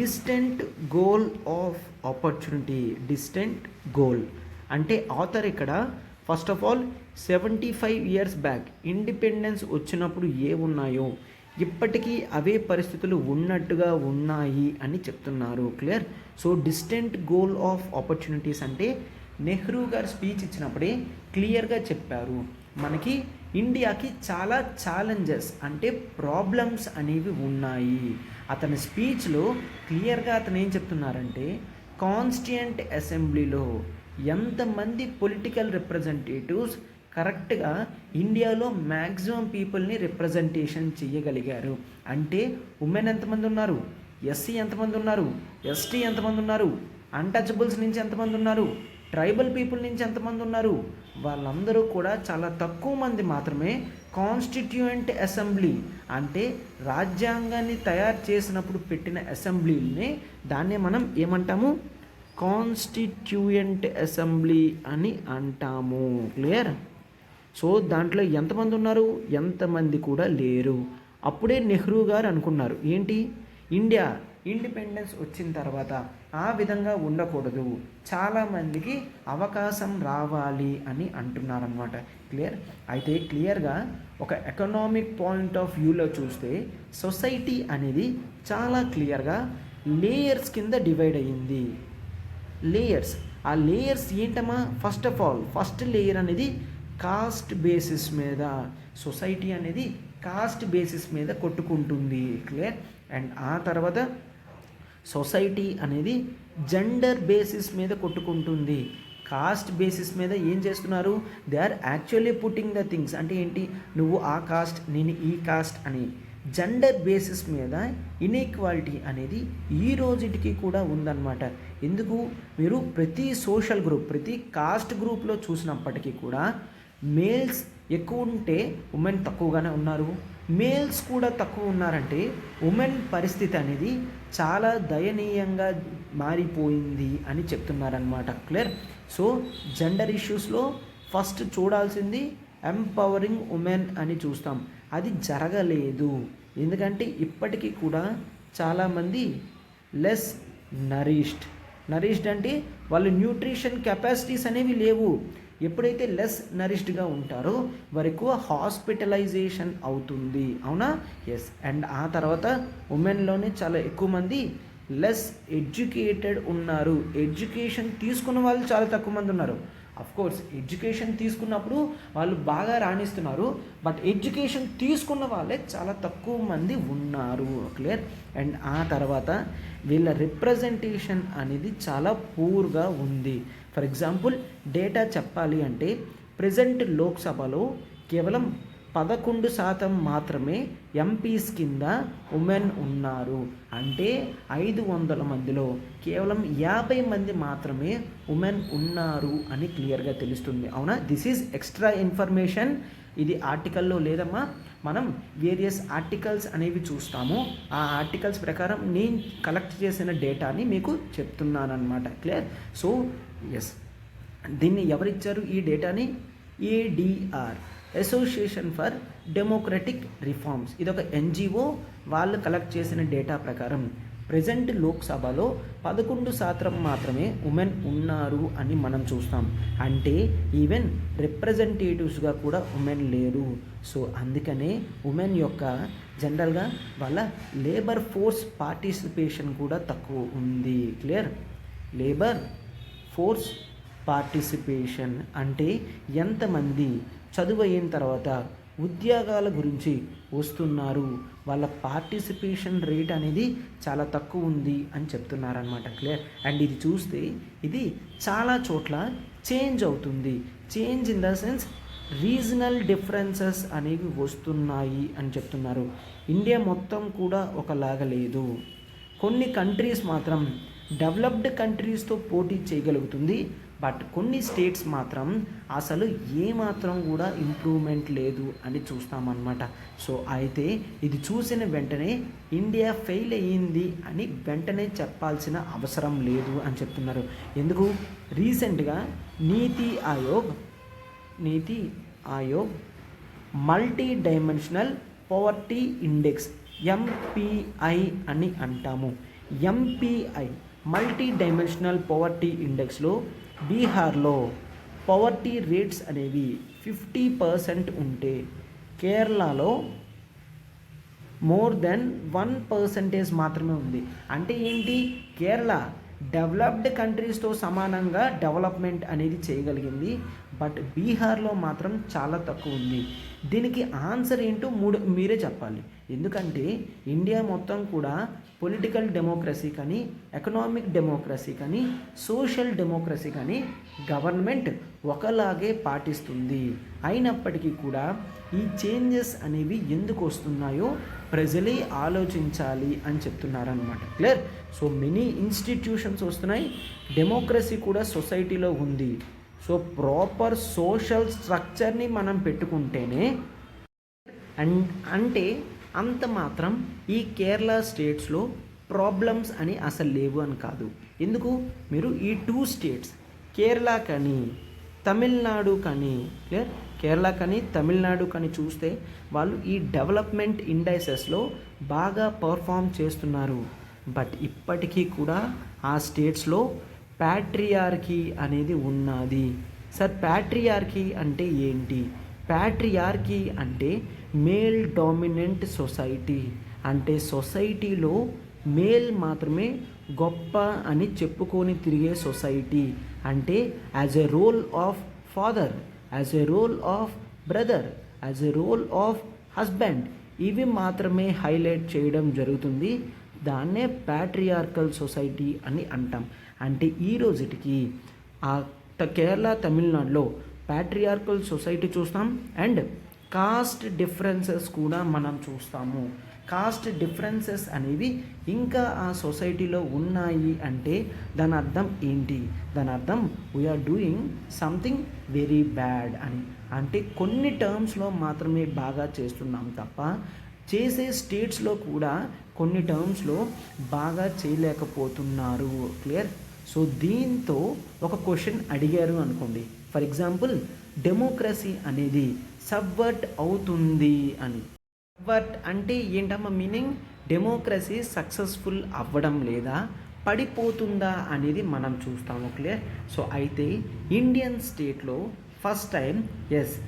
distant goal of opportunity. Distant goal అంటే ఆథర్ ఇక్కడ first of all 75 years back independence వచ్చినప్పుడు ఉన్నాయో ఇప్పటికీ అవే పరిస్థితులు ఉన్నట్టుగా ఉన్నాయి అని చెప్తున్నారు. Clear? So distant goal of opportunities అంటే నెహ్రూ గారు స్పీచ్ ఇచ్చినప్పుడే క్లియర్గా చెప్పారు. మనకి ఇండియాకి చాలా ఛాలెంజెస్ అంటే ప్రాబ్లమ్స్ అనేవి ఉన్నాయి. అతని స్పీచ్లో క్లియర్గా అతను ఏం చెప్తున్నారంటే కాన్స్టిట్యూయెంట్ అసెంబ్లీలో ఎంతమంది పొలిటికల్ రిప్రజెంటేటివ్స్ కరెక్ట్గా ఇండియాలో మ్యాక్సిమం పీపుల్ని రిప్రజెంటేషన్ చేయగలిగారు అంటే ఉమెన్ ఎంతమంది ఉన్నారు, ఎస్సీ ఎంతమంది ఉన్నారు, ఎస్టీ ఎంతమంది ఉన్నారు, అన్టచబుల్స్ నుంచి ఎంతమంది ఉన్నారు, ట్రైబల్ పీపుల్ నుంచి ఎంతమంది ఉన్నారు, వాళ్ళందరూ కూడా చాలా తక్కువ మంది మాత్రమే కాన్స్టిట్యూయెంట్ అసెంబ్లీ అంటే రాజ్యాంగాన్ని తయారు చేసినప్పుడు పెట్టిన అసెంబ్లీని దాన్నే మనం ఏమంటాము? కాన్స్టిట్యూయెంట్ అసెంబ్లీ అని అంటాము. క్లియర్? సో దాంట్లో ఎంతమంది ఉన్నారు? ఎంతమంది కూడా లేరు. అప్పుడే నెహ్రూ గారు అనుకున్నారు ఏంటి? ఇండియా ఇండిపెండెన్స్ వచ్చిన తర్వాత ఆ విధంగా ఉండకూడదు, చాలామందికి అవకాశం రావాలి అని అంటున్నారనమాట. క్లియర్? అయితే క్లియర్గా ఒక ఎకనామిక్ పాయింట్ ఆఫ్ వ్యూలో చూస్తే సొసైటీ అనేది చాలా క్లియర్గా లేయర్స్ కింద డివైడ్ అయ్యింది. లేయర్స్. ఆ లేయర్స్ ఏంటమ్మా? First of all first layer అనేది కాస్ట్ బేసిస్ మీద, సొసైటీ అనేది కాస్ట్ బేసిస్ మీద కొట్టుకుంటుంది. క్లియర్? అండ్ ఆ తర్వాత సొసైటీ అనేది జెండర్ బేసిస్ మీద కొట్టుకుంటుంది. కాస్ట్ బేసిస్ మీద ఏం చేస్తున్నారు? They are actually putting the things అంటే ఏంటి? నువ్వు ఆ కాస్ట్, నేను ఈ కాస్ట్ అని. జెండర్ బేసిస్ మీద ఇన్ఈక్వాలిటీ అనేది ఈ రోజుటికి కూడా ఉందన్నమాట. ఎందుకు? మీరు ప్రతి సోషల్ గ్రూప్, ప్రతి కాస్ట్ గ్రూప్లో చూసినప్పటికీ కూడా మేల్స్ ఎక్కువ ఉంటే ఉమెన్ తక్కువగానే ఉన్నారు, మేల్స్ కూడా తక్కువ ఉన్నారంటే ఉమెన్ పరిస్థితి అనేది చాలా దయనీయంగా మారిపోయింది అని చెప్తున్నారనమాట. క్లియర్? సో జెండర్ ఇష్యూస్లో ఫస్ట్ చూడాల్సింది ఎంపవరింగ్ ఉమెన్ అని చూస్తాం. అది జరగలేదు. ఎందుకంటే ఇప్పటికీ కూడా చాలామంది లెస్ నరిష్డ్ అంటే వాళ్ళు న్యూట్రిషన్ కెపాసిటీస్ అనేవి లేవు. ఎప్పుడైతే లెస్ నరిష్డ్గా ఉంటారో వారు ఎక్కువ హాస్పిటలైజేషన్ అవుతుంది, అవునా? ఎస్. అండ్ ఆ తర్వాత ఉమెన్లోనే చాలా ఎక్కువ మంది లెస్ ఎడ్యుకేటెడ్ ఉన్నారు. ఎడ్యుకేషన్ తీసుకున్న వాళ్ళు చాలా తక్కువ మంది ఉన్నారు. కోర్స్ ఎడ్యుకేషన్ తీసుకున్నప్పుడు వాళ్ళు బాగా రాణిస్తున్నారు, బట్ ఎడ్యుకేషన్ తీసుకున్న వాళ్ళే చాలా తక్కువ మంది ఉన్నారు. క్లియర్? అండ్ ఆ తర్వాత వీళ్ళ రిప్రజెంటేషన్ అనేది చాలా పూర్గా ఉంది. ఫర్ ఎగ్జాంపుల్ డేటా చెప్పాలి అంటే ప్రజెంట్ లోక్సభలో కేవలం 11% మాత్రమే ఎంపీస్ కింద ఉమెన్ ఉన్నారు. అంటే 500 మందిలో కేవలం 50 మంది మాత్రమే ఉమెన్ ఉన్నారు అని క్లియర్గా తెలుస్తుంది, అవునా? This is extra information. ఇది ఆర్టికల్లో లేదమ్మా. మనం వేరియస్ ఆర్టికల్స్ అనేవి చూస్తాము. ఆ ఆర్టికల్స్ ప్రకారం నేను కలెక్ట్ చేసిన డేటాని మీకు చెప్తున్నాను అనమాట. క్లియర్? సో ఎస్, దీన్ని ఎవరిచ్చారు ఈ డేటాని? ADR, association for democratic reforms. ఇది ఒక ఎన్జిఓ. వాళ్ళు కలెక్ట్ చేసిన డేటా ప్రకారం ప్రజెంట్ లోక్సభలో 11% మాత్రమే ఉమెన్ ఉన్నారు అని మనం చూస్తాం. అంటే ఈవెన్ రిప్రజెంటేటివ్స్గా కూడా ఉమెన్ లేరు. సో అందుకనే ఉమెన్ యొక్క జనరల్గా వాళ్ళ లేబర్ ఫోర్స్ పార్టిసిపేషన్ కూడా తక్కువ ఉంది. క్లియర్? లేబర్ ఫోర్స్ పార్టిసిపేషన్ అంటే ఎంతమంది చదువు అయిన తర్వాత ఉద్యోగాల గురించి వస్తున్నారు, వాళ్ళ పార్టిసిపేషన్ రేట్ అనేది చాలా తక్కువ ఉంది అని చెప్తున్నారనమాట. క్లియర్? అండ్ ఇది చూస్తే ఇది చాలా చోట్ల చేంజ్ అవుతుంది. Change in the sense regional differences అనేవి వస్తున్నాయి అని చెప్తున్నారు. ఇండియా మొత్తం కూడా ఒకలాగా లేదు. కొన్ని కంట్రీస్ మాత్రం డెవలప్డ్ కంట్రీస్తో పోటీ చేయగలుగుతుంది, బట్ కొన్ని స్టేట్స్ మాత్రం అసలు ఏమాత్రం కూడా ఇంప్రూవ్మెంట్ లేదు అని చూస్తామన్నమాట. సో అయితే ఇది చూసిన వెంటనే ఇండియా ఫెయిల్ అయ్యింది అని వెంటనే చెప్పాల్సిన అవసరం లేదు అని చెప్తున్నారు. ఎందుకు? రీసెంట్గా నీతి Aayog multi dimensional poverty index, MPI అని అంటాము. ఎంపీఐ మల్టీ డైమెన్షనల్ పవర్టీ ఇండెక్స్లో బీహార్లో పవర్టీ రేట్స్ అనేవి 50% ఉంటే కేరళలో మోర్ దెన్ 1% మాత్రమే ఉంది. అంటే ఏంటి? కేరళ డెవలప్డ్ కంట్రీస్తో సమానంగా డెవలప్మెంట్ అనేది చేయగలిగింది, బట్ బీహార్లో మాత్రం చాలా తక్కువ ఉంది. దీనికి ఆన్సర్ ఏంటో మీరే చెప్పాలి. ఎందుకంటే ఇండియా మొత్తం కూడా పొలిటికల్ డెమోక్రసీ కానీ, ఎకనామిక్ డెమోక్రసీ కానీ, సోషల్ డెమోక్రసీ కానీ గవర్నమెంట్ ఒకలాగే పాటిస్తుంది. అయినప్పటికీ కూడా ఈ చేంజెస్ అనేవి ఎందుకు వస్తున్నాయో ప్రజలే ఆలోచించాలి అని చెప్తున్నారనమాట. క్లియర్? సో మెనీ ఇన్స్టిట్యూషన్స్ వస్తున్నాయి, డెమోక్రసీ కూడా సొసైటీలో ఉంది. సో ప్రాపర్ సోషల్ స్ట్రక్చర్ని మనం పెట్టుకుంటేనే అంటే అంత మాత్రం ఈ కేరళ స్టేట్స్లో ప్రాబ్లమ్స్ అని అసలు లేవు అని కాదు. ఎందుకు? మీరు ఈ 2 స్టేట్స్ కేరళ కానీ తమిళనాడు కానీ, క్లియర్, కేరళ కానీ తమిళనాడు కానీ చూస్తే వాళ్ళు ఈ డెవలప్మెంట్ ఇండైసెస్లో బాగా పర్ఫామ్ చేస్తున్నారు. బట్ ఇప్పటికీ కూడా ఆ స్టేట్స్లో ప్యాట్రియార్కీ అనేది ఉన్నది. సార్ ప్యాట్రియార్కీ అంటే ఏంటి? ప్యాట్రియార్కీ అంటే మేల్ డామినెంట్ సొసైటీ. అంటే సొసైటీలో మేల్ మాత్రమే గొప్ప అని చెప్పుకొని తిరిగే సొసైటీ. అంటే as a role of father, as a role of brother, as a role of husband, ఇవి మాత్రమే హైలైట్ చేయడం జరుగుతుంది. దాన్నే ప్యాట్రియార్కల్ సొసైటీ అని అంటాం. అంటే ఈ రోజుటికి ఆ కేరళ తమిళనాడులో ప్యాట్రియార్కల్ సొసైటీ చూస్తాం అండ్ కాస్ట్ డిఫరెన్సెస్ కూడా మనం చూస్తాము. కాస్ట్ డిఫరెన్సెస్ అనేవి ఇంకా ఆ సొసైటీలో ఉన్నాయి అంటే దాని అర్థం ఏంటి? దాని అర్థం we are doing something very bad అని. అంటే కొన్ని టర్మ్స్లో మాత్రమే బాగా చేస్తున్నాం తప్ప చేసే స్టేట్స్లో కూడా కొన్ని టర్మ్స్లో బాగా చేయలేకపోతున్నారు. క్లియర్? సో దీంతో ఒక క్వశ్చన్ అడిగారు అనుకోండి, ఫర్ ఎగ్జాంపుల్ డెమోక్రసీ అనేది సబ్వర్ట్ అవుతుంది అని. సబ్వర్ట్ అంటే ఏంటమ్మా మీనింగ్? డెమోక్రసీ సక్సెస్ఫుల్ అవ్వడం లేదా పడిపోతుందా అనేది మనం చూస్తాము. క్లియర్? సో అయితే ఇండియన్ స్టేట్లో ఫస్ట్ టైం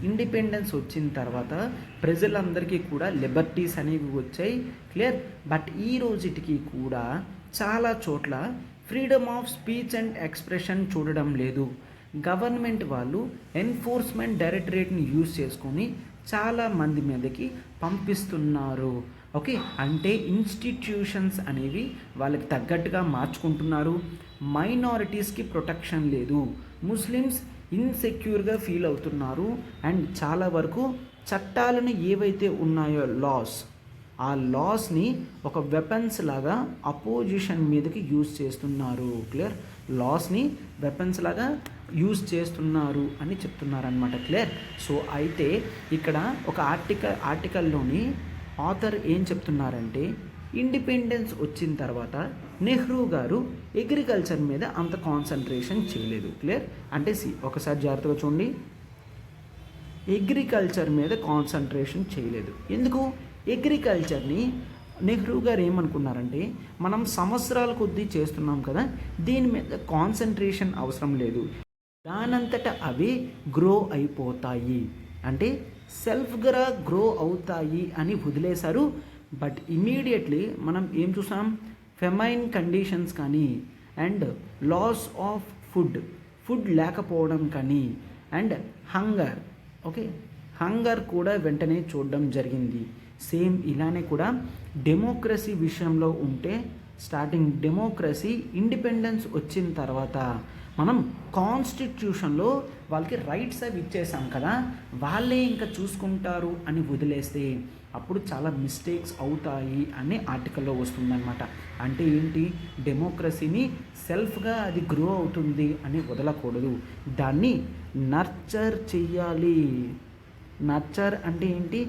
ఇండిపెండెన్స్ వచ్చిన తర్వాత ప్రజలందరికీ కూడా లిబర్టీస్ అనేవి వచ్చాయి. క్లియర్. బట్ ఈ రోజుటికి కూడా చాలా చోట్ల freedom of speech and expression చూడడం లేదు. గవర్నమెంట్ వాళ్ళు ఎన్ఫోర్స్మెంట్ డైరెక్టరేట్ని యూజ్ చేసుకొని చాలా మంది మీదకి పంపిస్తున్నారు. ఓకే, అంటే ఇన్స్టిట్యూషన్స్ అనేవి వాళ్ళకి తగ్గట్టుగా మార్చుకుంటున్నారు. మైనారిటీస్కి ప్రొటెక్షన్ లేదు. ముస్లిమ్స్ ఇన్సెక్యూర్గా ఫీల్ అవుతున్నారు. అండ్ చాలా వరకు చట్టాలను ఏవైతే ఉన్నాయో ఆ లాస్ని ఒక వెపన్స్ లాగా అపోజిషన్ మీదకి యూజ్ చేస్తున్నారు. క్లియర్. లాస్ని వెపన్స్ లాగా యూజ్ చేస్తున్నారు అని చెప్తున్నారనమాట. క్లియర్. సో అయితే ఇక్కడ ఒక ఆర్టికల్లోని ఆథర్ ఏం చెప్తున్నారంటే ఇండిపెండెన్స్ వచ్చిన తర్వాత నెహ్రూ గారు అగ్రికల్చర్ మీద అంత కాన్సన్ట్రేషన్ చేయలేదు. క్లియర్. అంటే ఒకసారి జాగ్రత్తగా చూడండి, అగ్రికల్చర్ మీద కాన్సన్ట్రేషన్ చేయలేదు. ఎందుకు? అగ్రికల్చర్ని నెహ్రూ గారు ఏమనుకున్నారంటే మనం సంవత్సరాల కొద్దీ చేస్తున్నాం కదా, దీని మీద కాన్సన్ట్రేషన్ అవసరం లేదు, దానంతటా అవి గ్రో అయిపోతాయి, అంటే సెల్ఫ్గా గ్రో అవుతాయి అని వదిలేశారు. బట్ ఇమీడియట్లీ మనం ఏం చూసాం? ఫెమైన్ కండిషన్స్ కానీ అండ్ లాస్ ఆఫ్ ఫుడ్ లేకపోవడం కానీ అండ్ హంగర్ కూడా వెంటనే చూడడం జరిగింది. సేమ్ ఇలానే కూడా డెమోక్రసీ విషయంలో ఉంటే స్టార్టింగ్ డెమోక్రసీ ఇండిపెండెన్స్ వచ్చిన తర్వాత మనం కాన్స్టిట్యూషన్లో వాళ్ళకి రైట్స్ అవి ఇచ్చేసాం కదా, వాళ్ళే ఇంకా చూసుకుంటారు అని వదిలేస్తే అప్పుడు చాలా మిస్టేక్స్ అవుతాయి అని ఆర్టికల్లో వస్తుందన్నమాట. అంటే ఏంటి? డెమోక్రసీని సెల్ఫ్గా అది గ్రో అవుతుంది అని వదలకూడదు, దాన్ని నర్చర్ చెయ్యాలి. నర్చర్ అంటే ఏంటి?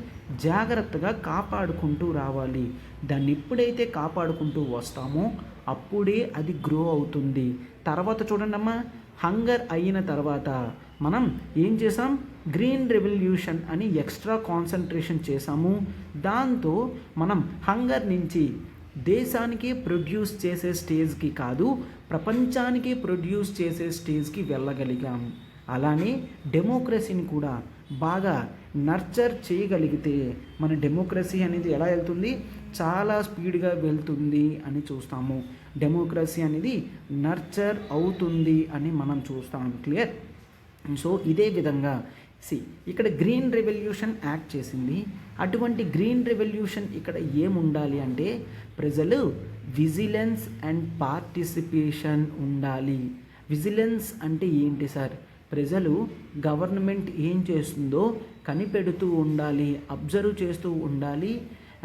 జాగ్రత్తగా కాపాడుకుంటూ రావాలి. దాన్ని ఎప్పుడైతే కాపాడుకుంటూ వస్తామో అప్పుడే అది గ్రో అవుతుంది. తర్వాత చూడండి అమ్మా, హంగర్ అయిన తర్వాత మనం ఏం చేసాం? గ్రీన్ రెవల్యూషన్ అని ఎక్స్ట్రా కాన్సన్ట్రేషన్ చేసాము. దాంతో మనం హంగర్ నుంచి దేశానికి ప్రొడ్యూస్ చేసే స్టేజ్కి కాదు, ప్రపంచానికి ప్రొడ్యూస్ చేసే స్టేజ్కి వెళ్ళగలిగాం. అలానే డెమోక్రసీని కూడా బాగా నర్చర్ చేయగలిగితే మన డెమోక్రసీ అనేది ఎలా వెళ్తుంది? చాలా స్పీడ్గా వెళ్తుంది అని చూస్తాము. డెమోక్రసీ అనేది నర్చర్ అవుతుంది అని మనం చూస్తాం. క్లియర్. సో ఇదే విధంగా ఇక్కడ గ్రీన్ రెవల్యూషన్ యాక్ట్ చేసింది. అటువంటి గ్రీన్ రెవల్యూషన్ ఇక్కడ ఏముండాలి అంటే ప్రజలు విజిలెన్స్ అండ్ పార్టిసిపేషన్ ఉండాలి. విజిలెన్స్ అంటే ఏంటి సార్? ప్రజలు గవర్నమెంట్ ఏం చేస్తుందో కనిపెడుతూ ఉండాలి, అబ్జర్వ్ చేస్తూ ఉండాలి.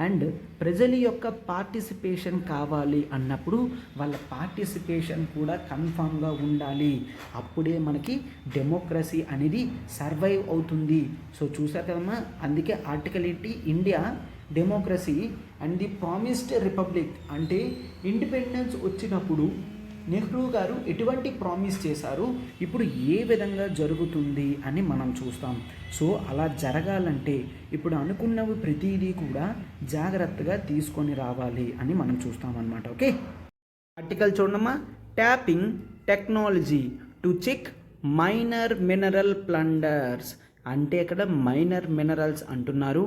అండ్ ప్రజల యొక్క పార్టిసిపేషన్ కావాలి అన్నప్పుడు వాళ్ళ పార్టిసిపేషన్ కూడా కన్ఫామ్గా ఉండాలి. అప్పుడే మనకి డెమోక్రసీ అనేది సర్వైవ్ అవుతుంది. సో చూసారు కదమ్మా, అందుకే article 80 India democracy and the promised republic. అంటే ఇండిపెండెన్స్ వచ్చినప్పుడు నెహ్రూ గారు ఎటువంటి ప్రామిస్ చేశారు, ఇప్పుడు ఏ విధంగా జరుగుతుంది అని మనం చూస్తాం. సో అలా జరగాలంటే ఇప్పుడు అనుకున్నవి ప్రతిదీ కూడా జాగ్రత్తగా తీసుకొని రావాలి అని మనం చూస్తామన్నమాట. ఓకే, ఆర్టికల్ చూడమ్మా. Tapping technology to check minor mineral plunders. అంటే ఇక్కడ మైనర్ మినరల్స్ అంటున్నారు.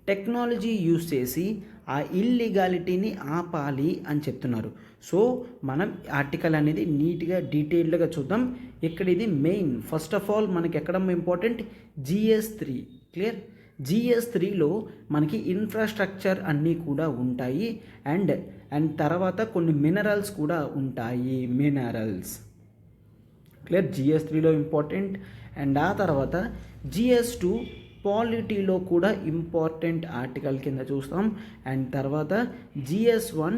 టెక్నాలజీ యూజ్ చేసి ఆ ఇల్లీగాలిటీని ఆపాలి అని చెప్తున్నారు. సో మనం ఆర్టికల్ అనేది నీట్గా డీటెయిల్డ్గా చూద్దాం. ఇక్కడ ఇది మెయిన్. ఫస్ట్ ఆఫ్ ఆల్ మనకి ఎక్కడ ఇంపార్టెంట్? GS3. క్లియర్. GS3లో మనకి ఇన్ఫ్రాస్ట్రక్చర్ అన్నీ కూడా ఉంటాయి. అండ్ తర్వాత కొన్ని మినరల్స్ కూడా ఉంటాయి. Minerals clear. GS3లో ఇంపార్టెంట్. అండ్ ఆ తర్వాత GS2 పాలిటీలో కూడా ఇంపార్టెంట్ ఆర్టికల్ కింద చూస్తాం. అండ్ తర్వాత GS1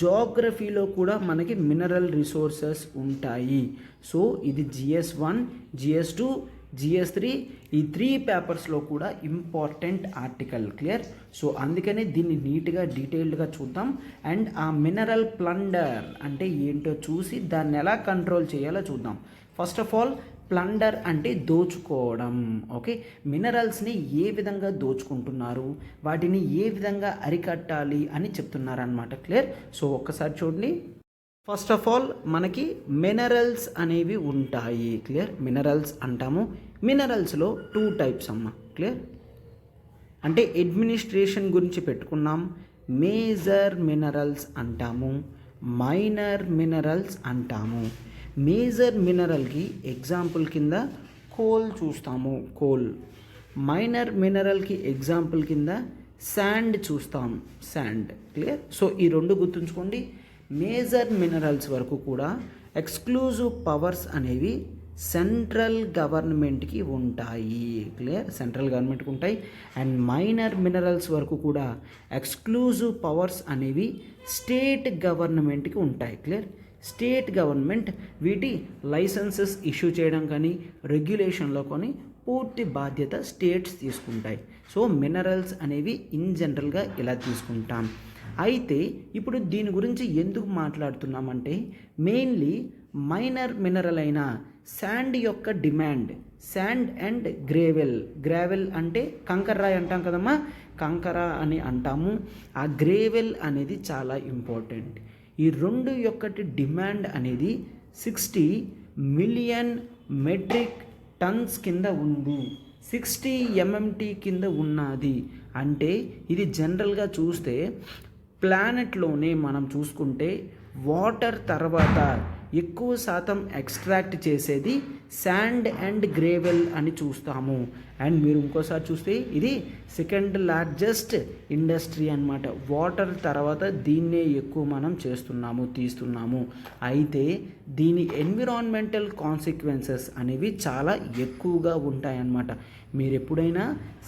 జోగ్రఫీలో కూడా మనకి మినరల్ రిసోర్సెస్ ఉంటాయి. సో ఇది GS1, GS2, GS3 ఈ 3 పేపర్స్లో కూడా ఇంపార్టెంట్ ఆర్టికల్. క్లియర్. సో అందుకనే దీన్ని నీట్గా డీటెయిల్డ్గా చూద్దాం. అండ్ ఆ మినరల్ ప్లండర్ అంటే ఏంటో చూసి దాన్ని ఎలా కంట్రోల్ చేయాలో చూద్దాం. ఫస్ట్ ఆఫ్ ఆల్ ప్లండర్ అంటే దోచుకోవడం. ఓకే, మినరల్స్ని ఏ విధంగా దోచుకుంటున్నారు, వాటిని ఏ విధంగా అరికట్టాలి అని చెప్తున్నారనమాట. క్లియర్. సో ఒక్కసారి చూడండి. ఫస్ట్ ఆఫ్ ఆల్ మనకి మినరల్స్ అనేవి ఉంటాయి. క్లియర్. మినరల్స్ అంటాము. మినరల్స్లో 2 టైప్స్ అమ్మ. క్లియర్? అంటే అడ్మినిస్ట్రేషన్ గురించి పెట్టుకున్నాం. మేజర్ మినరల్స్ అంటాము, మైనర్ మినరల్స్ అంటాము. మేజర్ మినరల్కి ఎగ్జాంపుల్ కింద కోల్ చూస్తాము, కోల్. మైనర్ మినరల్కి ఎగ్జాంపుల్ కింద శాండ్ చూస్తాం, శాండ్. క్లియర్? సో ఈ రెండు గుర్తుంచుకోండి. మేజర్ మినరల్స్ వరకు కూడా ఎక్స్క్లూజివ్ పవర్స్ అనేవి సెంట్రల్ గవర్నమెంట్కి ఉంటాయి. క్లియర్? సెంట్రల్ గవర్నమెంట్కి ఉంటాయి. అండ్ మైనర్ మినరల్స్ వరకు కూడా ఎక్స్క్లూజివ్ పవర్స్ అనేవి స్టేట్ గవర్నమెంట్కి ఉంటాయి. క్లియర్? స్టేట్ గవర్నమెంట్ వీటి లైసెన్సెస్ ఇష్యూ చేయడం కానీ రెగ్యులేషన్లో కానీ పూర్తి బాధ్యత స్టేట్స్ తీసుకుంటాయి. సో మినరల్స్ అనేవి ఇన్ జనరల్గా ఇలా తీసుకుంటాం. అయితే ఇప్పుడు దీని గురించి ఎందుకు మాట్లాడుతున్నామంటే మెయిన్లీ మైనర్ మినరల్ అయిన శాండ్ యొక్క డిమాండ్, శాండ్ అండ్ గ్రావెల్ అంటే కంకర్రాయి అంటాం కదమ్మా, కంకర అని అంటాము. ఆ గ్రేవెల్ అనేది చాలా ఇంపార్టెంట్. ఈ రెండు యొక్కటి డిమాండ్ అనేది 60 మిలియన్ మెట్రిక్ టన్స్ కింద ఉంది, 60 MMT కింద ఉన్నది. అంటే ఇది జనరల్గా చూస్తే ప్లానెట్లోనే మనం చూసుకుంటే వాటర్ తర్వాత ఎక్కువ శాతం ఎక్స్ట్రాక్ట్ చేసేది శాండ్ అండ్ గ్రేవెల్ అని చూస్తాము. అండ్ మీరు ఇంకోసారి చూస్తే ఇది సెకండ్ లార్జెస్ట్ ఇండస్ట్రీ అన్నమాట. వాటర్ తర్వాత దీన్నే ఎక్కువ మనం తీస్తున్నాము. అయితే దీని ఎన్విరాన్మెంటల్ కాన్సిక్వెన్సెస్ అనేవి చాలా ఎక్కువగా ఉంటాయన్నమాట. మీరు ఎప్పుడైనా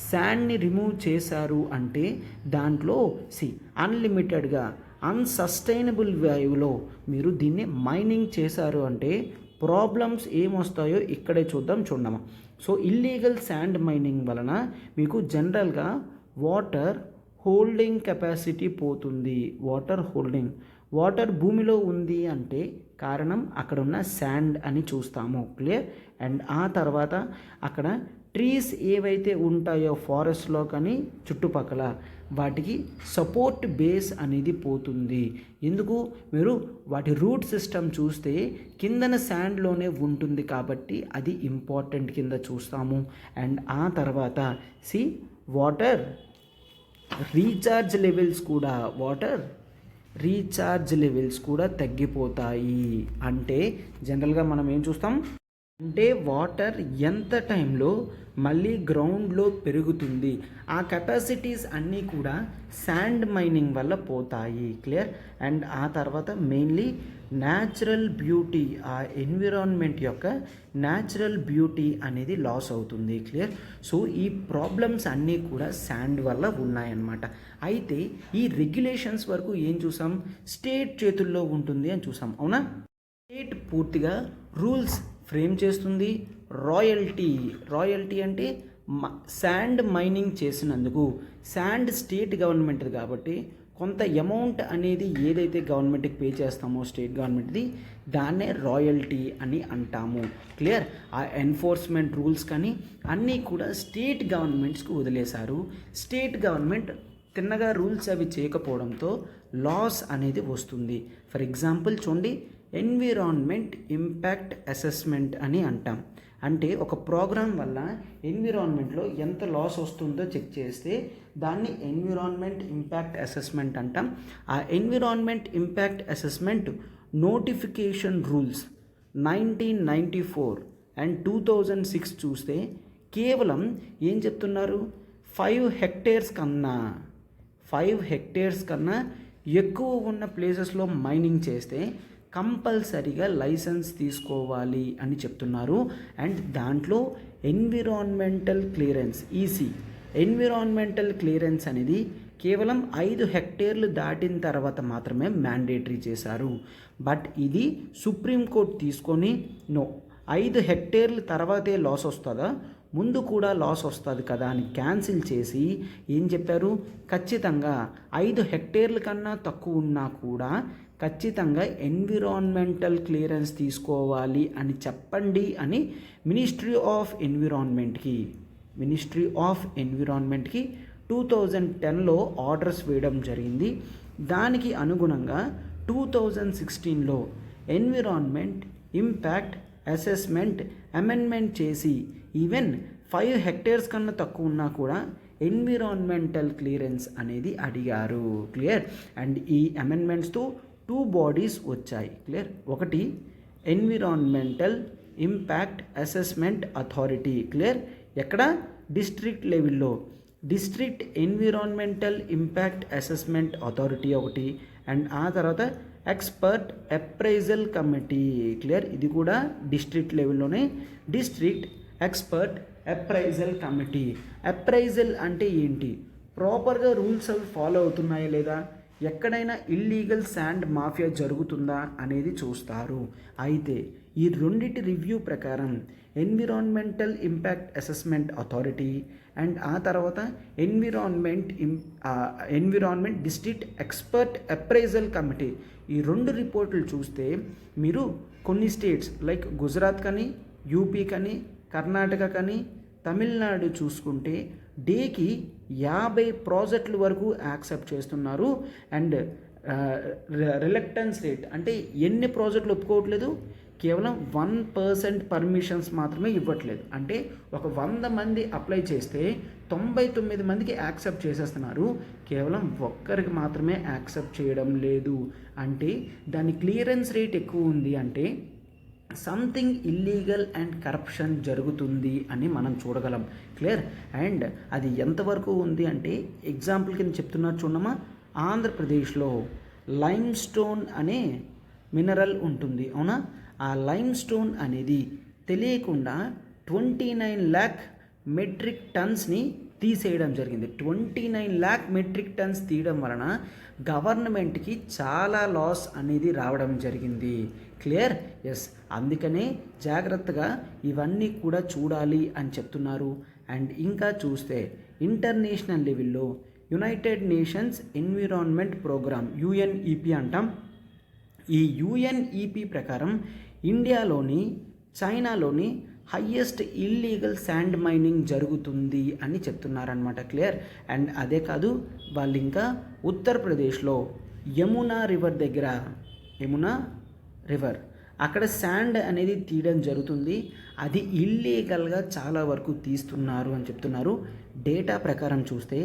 శాండ్ని రిమూవ్ చేశారు అంటే దాంట్లో అన్లిమిటెడ్గా అన్సస్టైనబుల్ వేలో మీరు దీన్ని మైనింగ్ చేశారు అంటే ప్రాబ్లమ్స్ ఏమొస్తాయో ఇక్కడే చూడమ్మా. సో ఇల్లీగల్ శాండ్ మైనింగ్ వలన మీకు జనరల్గా వాటర్ హోల్డింగ్ కెపాసిటీ పోతుంది. వాటర్ భూమిలో ఉంది అంటే కారణం అక్కడ ఉన్న శాండ్ అని చూస్తాము. క్లియర్? అండ్ ఆ తర్వాత అక్కడ ట్రీస్ ఏవైతే ఉంటాయో ఫారెస్ట్లో కానీ చుట్టుపక్కల వాటికి సపోర్ట్ బేస్ అనేది పోతుంది. ఎందుకు? మీరు వాటి రూట్ సిస్టమ్ చూస్తే కిందన శాండ్లోనే ఉంటుంది కాబట్టి అది ఇంపార్టెంట్ కింద చూస్తాము. అండ్ ఆ తర్వాత వాటర్ రీఛార్జ్ లెవెల్స్ కూడా తగ్గిపోతాయి. అంటే జనరల్గా మనం ఏం చూస్తాం అంటే వాటర్ ఎంత టైంలో మళ్ళీ గ్రౌండ్లో పెరుగుతుంది, ఆ కెపాసిటీస్ అన్నీ కూడా శాండ్ మైనింగ్ వల్ల పోతాయి. క్లియర్? అండ్ ఆ తర్వాత మెయిన్లీ న్యాచురల్ బ్యూటీ, ఆ ఎన్విరాన్మెంట్ యొక్క న్యాచురల్ బ్యూటీ అనేది లాస్ అవుతుంది. క్లియర్? సో ఈ ప్రాబ్లమ్స్ అన్నీ కూడా శాండ్ వల్ల ఉన్నాయన్నమాట. అయితే ఈ రెగ్యులేషన్స్ వరకు ఏం చూసాం? స్టేట్ చేతుల్లో ఉంటుంది అని చూసాం, అవునా? స్టేట్ పూర్తిగా రూల్స్ ఫ్రేమ్ చేస్తుంది. రాయల్టీ అంటే శాండ్ మైనింగ్ చేసినందుకు శాండ్ స్టేట్ గవర్నమెంట్ కాబట్టి కొంత అమౌంట్ అనేది ఏదైతే గవర్నమెంట్కి పే చేస్తామో స్టేట్ గవర్నమెంట్ది దాన్నే రాయల్టీ అని అంటాము. క్లియర్? ఆ ఎన్ఫోర్స్మెంట్ రూల్స్ కానీ అన్నీ కూడా స్టేట్ గవర్నమెంట్స్కి వదిలేశారు. స్టేట్ గవర్నమెంట్ తిన్నగా రూల్స్ అవి చేయకపోవడంతో లాస్ అనేది వస్తుంది. ఫర్ ఎగ్జాంపుల్ చూడండి, ఎన్విరాన్మెంట్ ఇంపాక్ట్ అసెస్మెంట్ అని అంటాం. అంటే ఒక ప్రోగ్రాం వల్ల ఎన్విరాన్మెంట్లో ఎంత లాస్ వస్తుందో చెక్ చేస్తే దాన్ని ఎన్విరాన్మెంట్ ఇంపాక్ట్ అసెస్మెంట్ అంటాం. ఆ environment impact assessment notification rules 1994 and 2006 చూస్తే కేవలం ఏం చెప్తున్నారు? 5 హెక్టేర్స్ కన్నా ఎక్కువ ఉన్న ప్లేసెస్లో మైనింగ్ చేస్తే కంపల్సరీగా లైసెన్స్ తీసుకోవాలి అని చెప్తున్నారు. అండ్ దాంట్లో ఎన్విరాన్మెంటల్ క్లియరెన్స్ అనేది కేవలం 5 హెక్టేర్లు దాటిన తర్వాత మాత్రమే మ్యాండేటరీ చేశారు. బట్ ఇది సుప్రీంకోర్టు తీసుకొని 5 హెక్టేర్ల తర్వాతే లాస్ వస్తుందా, ముందు కూడా లాస్ వస్తుంది కదా అని క్యాన్సిల్ చేసి ఏం చెప్పారు? ఖచ్చితంగా 5 హెక్టేర్ల కన్నా తక్కువ ఉన్నా కూడా ఖచ్చితంగా ఎన్విరాన్మెంటల్ క్లియరెన్స్ తీసుకోవాలి అని చెప్పండి అని మినిస్ట్రీ ఆఫ్ ఎన్విరాన్మెంట్కి 2010లో ఆర్డర్స్ వేయడం జరిగింది. దానికి అనుగుణంగా 2016లో ఎన్విరాన్మెంట్ ఇంపాక్ట్ అసెస్మెంట్ అమెండ్మెంట్ చేసి ఈవెన్ 5 హెక్టేర్స్ కన్నా తక్కువ ఉన్నా కూడా ఎన్విరాన్మెంటల్ క్లియరెన్స్ అనేది అడిగారు. క్లియర్. అండ్ ఈ అమెండ్మెంట్స్తో 2 బాడీస్ వచ్చాయి. క్లియర్. ఒకటి environmental impact assessment authority. Clear. ఎక్కడ? డిస్ట్రిక్ట్ లెవెల్లో district environmental impact assessment authority ఒకటి. అండ్ ఆ తర్వాత ఎక్స్పర్ట్ అప్రైజల్ కమిటీ. క్లియర్. ఇది కూడా డిస్ట్రిక్ట్ లెవెల్లోనే district expert appraisal committee. Appraisal అంటే ఏంటి? ప్రాపర్గా రూల్స్ అవి ఫాలో అవుతున్నాయా లేదా, ఎక్కడైనా ఇల్లీగల్ శాండ్ మాఫియా జరుగుతుందా అనేది చూస్తారు. అయితే ఈ రెండిటి రివ్యూ ప్రకారం environmental impact assessment authority and ఆ తర్వాత environment district expert appraisal committee, ఈ 2 రిపోర్టులు చూస్తే మీరు కొన్ని స్టేట్స్ లైక్ గుజరాత్ కానీ, యూపీ కానీ, కర్ణాటక కానీ, తమిళనాడు చూసుకుంటే డేకి 50 ప్రాజెక్టుల వరకు యాక్సెప్ట్ చేస్తున్నారు. అండ్ రిలక్టెన్స్ రేట్ అంటే ఎన్ని ప్రాజెక్టులు ఒప్పుకోవట్లేదు, కేవలం 1% పర్మిషన్స్ మాత్రమే ఇవ్వట్లేదు. అంటే ఒక 100 మంది అప్లై చేస్తే 99 మందికి యాక్సెప్ట్ చేసేస్తున్నారు, కేవలం ఒక్కరికి మాత్రమే యాక్సెప్ట్ చేయడం లేదు. అంటే దాని క్లియరెన్స్ రేట్ ఎక్కువ ఉంది, అంటే సంథింగ్ ఇల్లీగల్ అండ్ కరప్షన్ జరుగుతుంది అని మనం చూడగలం. క్లియర్. అండ్ అది ఎంతవరకు ఉంది అంటే ఎగ్జాంపుల్ కింద చెప్తున్నారు చూడమ్మా. ఆంధ్రప్రదేశ్లో లైమ్ స్టోన్ అనే మినరల్ ఉంటుంది, అవునా? ఆ లైమ్ స్టోన్ అనేది తెలియకుండా 29 lakh మెట్రిక్ టన్స్ని తీసేయడం జరిగింది. 29 lakh మెట్రిక్ టన్స్ తీయడం వలన గవర్నమెంట్కి చాలా లాస్ అనేది రావడం జరిగింది. క్లియర్. ఎస్. అందుకనే జాగ్రత్తగా ఇవన్నీ కూడా చూడాలి అని చెప్తున్నారు. అండ్ ఇంకా చూస్తే ఇంటర్నేషనల్ లెవెల్లో united nations environment programme UNEP అంటాం. ఈ UNEP ప్రకారం ఇండియాలోని చైనాలోని హయ్యెస్ట్ ఇల్లీగల్ శాండ్ మైనింగ్ జరుగుతుంది అని చెప్తున్నారనమాట. క్లియర్. అండ్ అదే కాదు, వాళ్ళు ఇంకా ఉత్తరప్రదేశ్లో యమునా రివర్ దగ్గర, యమునా రివర్ అక్కడ శాండ్ అనేది తీయడం జరుగుతుంది. అది ఇల్లీగల్గా చాలా వరకు తీస్తున్నారు అని చెప్తున్నారు. డేటా ప్రకారం చూస్తే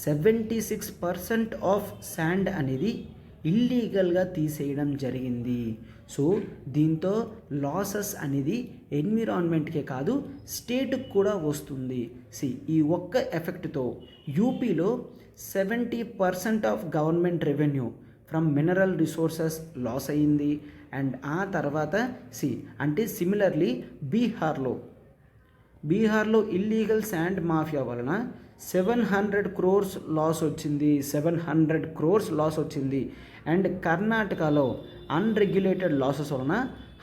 76% ఆఫ్ శాండ్ అనేది ఇల్లీగల్గా తీసేయడం జరిగింది. సో దీంతో లాసెస్ అనేది ఎన్విరాన్మెంట్కే కాదు స్టేట్కి కూడా వస్తుంది. ఈ ఒక్క ఎఫెక్ట్తో యూపీలో 70% of government revenue from mineral resources loss అయ్యింది. అండ్ ఆ తర్వాత అంటే సిమిలర్లీ బీహార్లో ఇల్లీగల్ శాండ్ మాఫియా వలన 700 crores లాస్ వచ్చింది. 700 crores లాస్ వచ్చింది. అండ్ కర్ణాటకలో అన్రెగ్యులేటెడ్ లాసెస్ వలన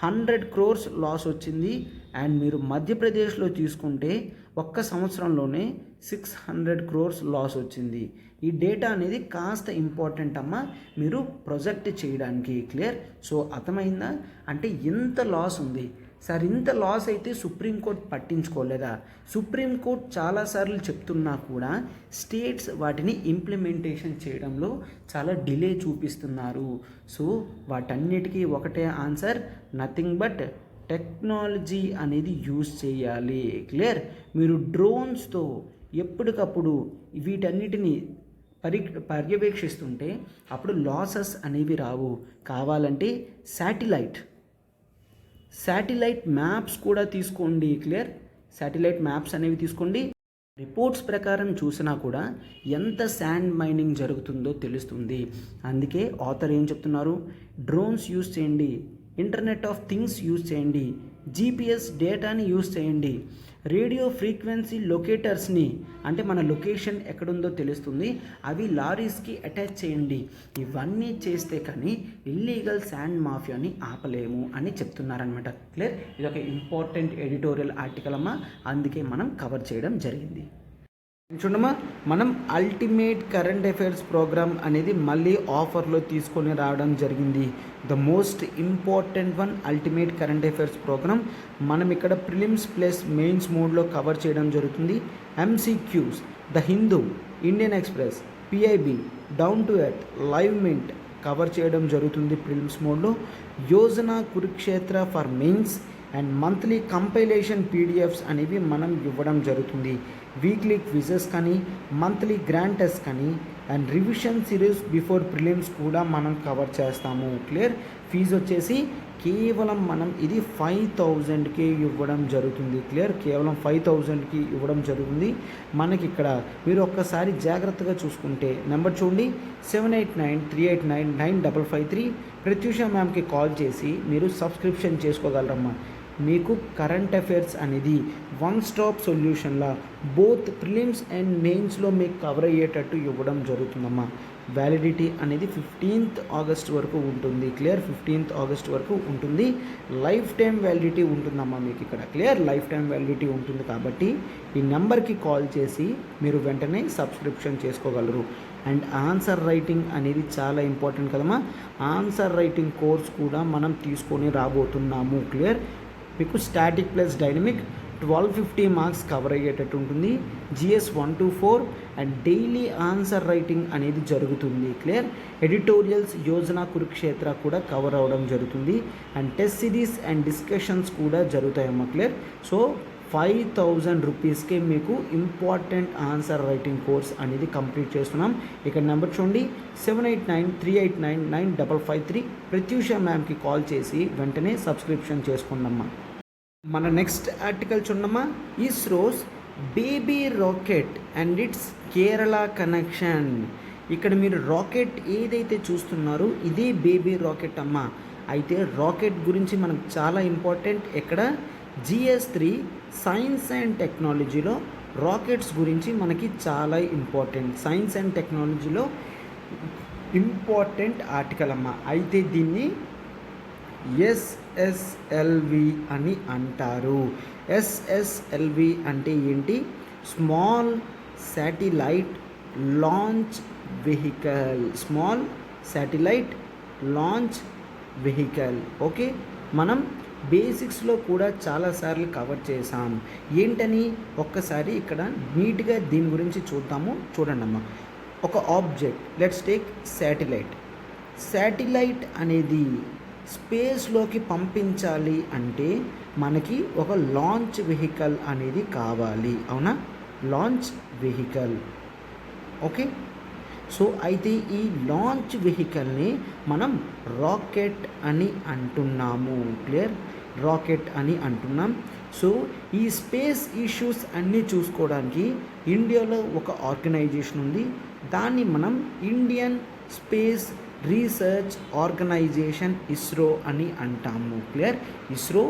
100 crores లాస్ వచ్చింది. అండ్ మీరు మధ్యప్రదేశ్లో తీసుకుంటే ఒక్క సంవత్సరంలోనే 600 crores లాస్ వచ్చింది. ఈ డేటా అనేది కాస్త ఇంపార్టెంట్ అమ్మా మీరు ప్రొజెక్ట్ చేయడానికి. క్లియర్. సో అర్థమైందా? అంటే ఎంత లాస్ ఉంది సార్, ఇంత లాస్ అయితే సుప్రీంకోర్టు పట్టించుకోలేదా? సుప్రీంకోర్టు చాలాసార్లు చెప్తున్నా కూడా స్టేట్స్ వాటిని ఇంప్లిమెంటేషన్ చేయడంలో చాలా డిలే చూపిస్తున్నారు. సో వాటన్నిటికీ ఒకటే ఆన్సర్, నథింగ్ బట్ టెక్నాలజీ అనేది యూజ్ చేయాలి. క్లియర్. మీరు డ్రోన్స్తో ఎప్పటికప్పుడు వీటన్నిటిని పర్యవేక్షిస్తుంటే అప్పుడు లాసెస్ అనేవి రావు. కావాలంటే శాటిలైట్ మ్యాప్స్ కూడా తీసుకోండి. క్లియర్. శాటిలైట్ మ్యాప్స్ అనేవి తీసుకోండి. రిపోర్ట్స్ ప్రకారం చూసినా కూడా ఎంత శాండ్ మైనింగ్ జరుగుతుందో తెలుస్తుంది. అందుకే ఆథర్ ఏం చెప్తున్నారు, డ్రోన్స్ యూజ్ చేయండి, ఇంటర్నెట్ ఆఫ్ థింగ్స్ యూజ్ చేయండి, GPS డేటాని యూజ్ చేయండి, రేడియో ఫ్రీక్వెన్సీ లొకేటర్స్ని అంటే మన లొకేషన్ ఎక్కడుందో తెలుస్తుంది, అవి లారీస్కి అటాచ్ చేయండి. ఇవన్నీ చేస్తే కానీ ఇల్లీగల్ శాండ్ మాఫియాని ఆపలేము అని చెప్తున్నారనమాట. క్లియర్. ఇది ఒక ఇంపార్టెంట్ ఎడిటోరియల్ ఆర్టికల్ అమ్మా, అందుకే మనం కవర్ చేయడం జరిగింది. చూడమ్మా, మనం అల్టిమేట్ కరెంట్ అఫైర్స్ ప్రోగ్రామ్ అనేది మళ్ళీ ఆఫర్లో తీసుకొని రావడం జరిగింది. The most important one ultimate current affairs programme మనం ఇక్కడ ప్రిలిమ్స్ ప్లస్ మెయిన్స్ మోడ్లో కవర్ చేయడం జరుగుతుంది. MCQs, the Hindu, Indian Express, PIB, down to earth, live mint cover చేయడం జరుగుతుంది ప్రిలిమ్స్ మోడ్లో. Yojana Kurukshetra for mains, and monthly compilation PDFs అనేవి మనం ఇవ్వడం జరుగుతుంది. వీక్లీ క్విజెస్ కానీ, మంత్లీ గ్రాండ్ టెస్ట్ కానీ, and revision series before prelims కూడా మనం కవర్ చేస్తాము. క్లియర్. ఫీజు వచ్చేసి కేవలం మనం ఇది 5,000కి ఇవ్వడం జరుగుతుంది. క్లియర్. కేవలం 5,000కి ఇవ్వడం జరుగుతుంది. మనకి ఇక్కడ మీరు ఒక్కసారి జాగ్రత్తగా చూసుకుంటే నెంబర్ చూడండి, 7893899553. ప్రత్యూష మ్యామ్కి కాల్ చేసి మీరు సబ్స్క్రిప్షన్ చేసుకోగలరమ్మా. మీకు కరెంట్ అఫైర్స్ అనేది వన్ స్టాప్ సొల్యూషన్లా బోత్ ప్రిలిమ్స్ అండ్ మెయిన్స్లో మీకు కవర్ అయ్యేటట్టు ఇవ్వడం జరుగుతుందమ్మా. వ్యాలిడిటీ అనేది 15th ఆగస్ట్ వరకు ఉంటుంది. క్లియర్. 15th ఆగస్ట్ వరకు ఉంటుంది. లైఫ్ టైం వ్యాలిడిటీ ఉంటుందమ్మా మీకు ఇక్కడ. క్లియర్. లైఫ్ టైం వ్యాలిడిటీ ఉంటుంది కాబట్టి ఈ నెంబర్కి కాల్ చేసి మీరు వెంటనే సబ్స్క్రిప్షన్ చేసుకోగలరు. అండ్ ఆన్సర్ రైటింగ్ అనేది చాలా ఇంపార్టెంట్ కదమ్మా. ఆన్సర్ రైటింగ్ కోర్స్ కూడా మనం తీసుకొని రాబోతున్నాము. క్లియర్. మీకు static plus dynamic 1250 marks cover అయ్యేటట్టు ఉంటుంది. GS 1 to 4 and daily answer writing అనేది జరుగుతుంది. క్లియర్. ఎడిటోరియల్స్ యోజన కురుక్షేత్ర కూడా కవర్ అవ్వడం జరుగుతుంది. And test series and discussions కూడా జరుగుతాయమ్మా. క్లియర్. సో 5,000 రూపీస్కే మీకు ఇంపార్టెంట్ ఆన్సర్ రైటింగ్ కోర్స్ అనేది కంప్లీట్ చేస్తున్నాం. ఇక్కడ నెంబర్ చూడండి, 7893899553. ప్రత్యూష మ్యామ్కి కాల్ చేసి వెంటనే సబ్స్క్రిప్షన్ చేసుకోండమ్మా. మన నెక్స్ట్ ఆర్టికల్ చూడమ్మా, ISRO's baby rocket and it's Kerala connection. ఇక్కడ మీరు రాకెట్ ఏదైతే చూస్తున్నారో ఇదే బేబీ రాకెట్ అమ్మా. అయితే రాకెట్ గురించి మనకు చాలా ఇంపార్టెంట్. ఎక్కడ GS 3 సైన్స్ అండ్ టెక్నాలజీలో రాకెట్స్ గురించి మనకి చాలా ఇంపార్టెంట్. సైన్స్ అండ్ టెక్నాలజీలో ఇంపార్టెంట్ ఆర్టికల్ అమ్మా. అయితే దీన్ని SSLV అని అంటారు. SSLV అంటే ఏంటి? Small satellite launch vehicle. Small satellite launch vehicle. Okay. మనం బేసిక్స్లో కూడా చాలాసార్లు కవర్ చేసాం. ఏంటని ఒక్కసారి ఇక్కడ నీట్గా దీని గురించి చూద్దాము. చూడండి అమ్మా. ఒక object, let's take satellite. Satellite అనేది స్పేస్లోకి పంపించాలి అంటే మనకి ఒక లాంచ్ వెహికల్ అనేది కావాలి. అవునా? Launch vehicle. ఓకే. సో అయితే ఈ లాంచ్ వెహికల్ని మనం రాకెట్ అని అంటున్నాము. క్లియర్. రాకెట్ అని అంటున్నాం. సో ఈ స్పేస్ ఇష్యూస్ అన్నీ చూసుకోవడానికి ఇండియాలో ఒక ఆర్గనైజేషన్ ఉంది. దాన్ని మనం Indian space research organisation ISRO అని అంటాము. Clear. ISRO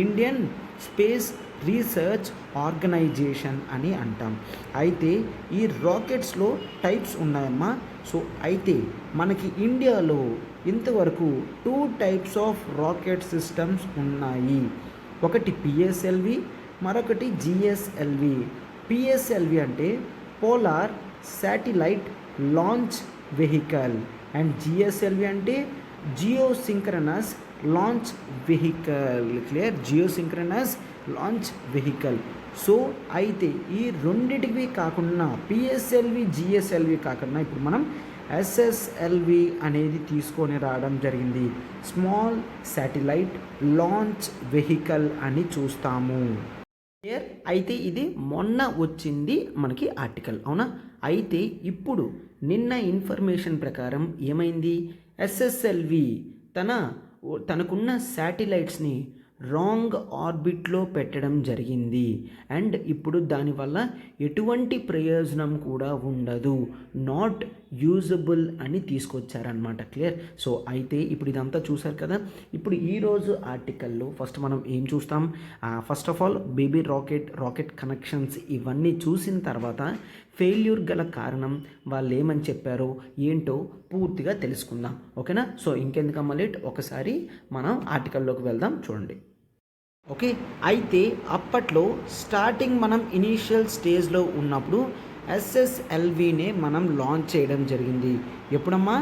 Indian space research organisation అని అంటాం. అయితే ఈ రాకెట్స్లో టైప్స్ ఉన్నాయమ్మా. సో అయితే మనకి ఇండియాలో ఇంతవరకు 2 టైప్స్ ఆఫ్ రాకెట్ సిస్టమ్స్ ఉన్నాయి. ఒకటి PSLV, మరొకటి GSLV. PSLV అంటే polar satellite launch vehicle and GSLV అంటే geosynchronous launch vehicle. Clear. Geosynchronous launch vehicle. So అయితే ఈ రెండిటివి కాకుండా PSLV GSLV కాకుండా ఇప్పుడు మనం SSLV అనేది తీసుకొని రావడం జరిగింది. స్మాల్ శాటిలైట్ లాంచ్ వెహికల్ అని చూస్తాము. క్లియర్. అయితే ఇది మొన్న వచ్చింది మనకి ఆర్టికల్. అవునా? అయితే ఇప్పుడు నిన్న ఇన్ఫర్మేషన్ ప్రకారం ఏమైంది? SSLV తనకున్న శాటిలైట్స్ని రాంగ్ ఆర్బిట్లో పెట్టడం జరిగింది. అండ్ ఇప్పుడు దానివల్ల ఎటువంటి ప్రయోజనం కూడా ఉండదు, నాట్ యూజబుల్ అని తీసుకొచ్చారనమాట. క్లియర్. సో అయితే ఇప్పుడు ఇదంతా చూసారు కదా. ఇప్పుడు ఈరోజు ఆర్టికల్లో ఫస్ట్ మనం ఏం చూస్తాం? First of all baby rocket connections ఇవన్నీ చూసిన తర్వాత ఫెయిల్యూర్ గల కారణం, వాళ్ళు ఏమని చెప్పారో ఏంటో పూర్తిగా తెలుసుకుందాం. ఓకేనా? సో ఇంకెందుకమ్మా లేట్, ఒకసారి మనం ఆర్టికల్లోకి వెళ్దాం. చూడండి. ఓకే. అయితే అప్పట్లో స్టార్టింగ్ మనం ఇనీషియల్ స్టేజ్లో ఉన్నప్పుడు SSLVనే మనం లాంచ్ చేయడం జరిగింది. ఎప్పుడమ్మా?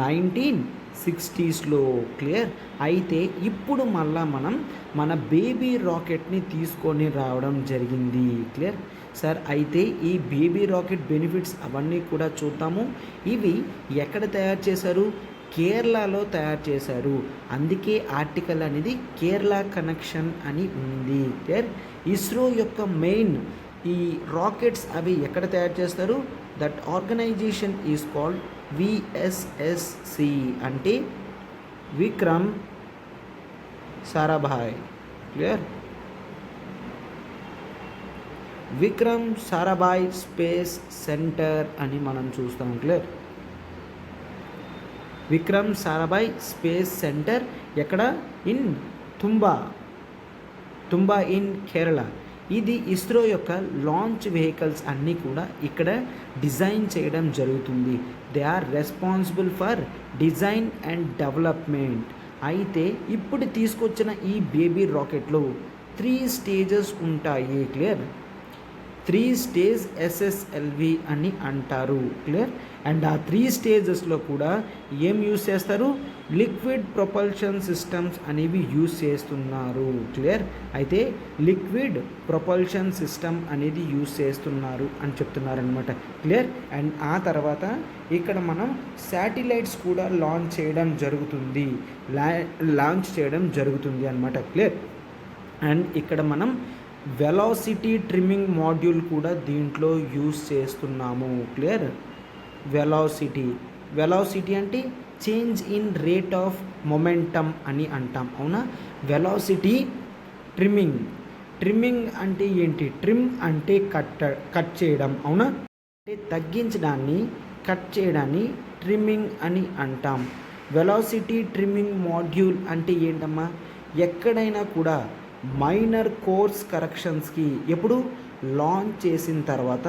1960sలో. క్లియర్. అయితే ఇప్పుడు మళ్ళా మనం మన బేబీ రాకెట్ని తీసుకొని రావడం జరిగింది. Clear sir. అయితే ఈ బేబీ రాకెట్ బెనిఫిట్స్ అవన్నీ కూడా చూద్దాము. ఇవి ఎక్కడ తయారు చేశారు? కేరళలో తయారు చేశారు. అందుకే ఆర్టికల్ అనేది కేరళ కనెక్షన్ అని ఉంది. క్లియర్. ఇస్రో యొక్క మెయిన్ ఈ రాకెట్స్ అవి ఎక్కడ తయారు చేస్తారు? That organization is called VSSC, అంటే Vikram Sarabhai. Clear. Vikram Sarabhai space centre అని మనం చూస్తాం. Clear. Vikram Sarabhai space centre ఎక్కడ? In Thumba in Kerala. ఇది ఇస్రో యొక్క లాంచ్ వెహికల్స్ అన్నీ కూడా ఇక్కడ డిజైన్ చేయడం జరుగుతుంది. They are responsible for design and development. అయితే ఇప్పుడు తీసుకొచ్చిన ఈ బేబీ రాకెట్లో 3 స్టేజెస్ ఉంటాయి. క్లియర్. 3 స్టేజ్ ఎస్ఎస్ఎల్వి అని అంటారు. క్లియర్. అండ్ ఆ 3 స్టేజెస్లో కూడా ఏం యూస్ చేస్తారు? లిక్విడ్ ప్రొపల్షన్ సిస్టమ్స్ అనేవి యూస్ చేస్తున్నారు. క్లియర్. అయితే లిక్విడ్ ప్రొపల్షన్ సిస్టమ్ అనేది యూస్ చేస్తున్నారు అని చెప్తున్నారనమాట. క్లియర్. అండ్ ఆ తర్వాత ఇక్కడ మనం శాటిలైట్స్ కూడా లాంచ్ చేయడం జరుగుతుంది అనమాట. క్లియర్. అండ్ ఇక్కడ మనం వెలాసిటీ ట్రిమ్మింగ్ మాడ్యూల్ కూడా దీంట్లో యూస్ చేస్తున్నాము. క్లియర్. వెలాసిటీ అంటే change in rate of momentum అని అంటాం. అవునా? వెలాసిటీ ట్రిమ్మింగ్ అంటే ఏంటి? ట్రిమ్ అంటే కట్ చేయడం. అవునా? అంటే తగ్గించడాన్ని, కట్ చేయడాన్ని ట్రిమ్మింగ్ అని అంటాం. వెలాసిటీ ట్రిమ్మింగ్ మాడ్యూల్ అంటే ఏంటమ్మా? ఎక్కడైనా కూడా మైనర్ కోర్స్ కరెక్షన్స్కి ఎప్పుడు లాంచ్ చేసిన తర్వాత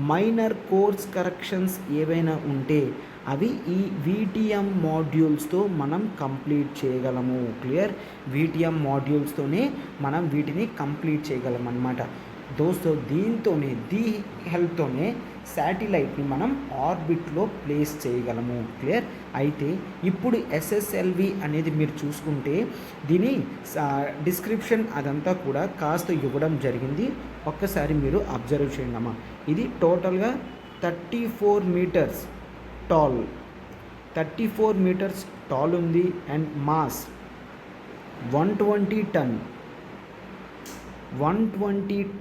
మైనర్ కోర్స్ కరెక్షన్స్ ఏవైనా ఉంటే అవి ఈ విటిఎం మాడ్యూల్స్తో మనం కంప్లీట్ చేయగలము. క్లియర్. విటిఎం మాడ్యూల్స్తోనే మనం వీటిని కంప్లీట్ చేయగలం అన్నమాట. దోస్తో దీని హెల్ప్తోనే శాటిలైట్ని మనం ఆర్బిట్లో ప్లేస్ చేయగలము. క్లియర్. అయితే ఇప్పుడు ఎస్ఎస్ఎల్వి అనేది మీరు చూసుకుంటే దీని డిస్క్రిప్షన్ అదంతా కూడా కాస్త ఇవ్వడం జరిగింది. ఒక్కసారి మీరు అబ్జర్వ్ చేయండి అమ్మా. ఇది టోటల్గా 34 మీటర్స్ టాల్ ఉంది. And mass 120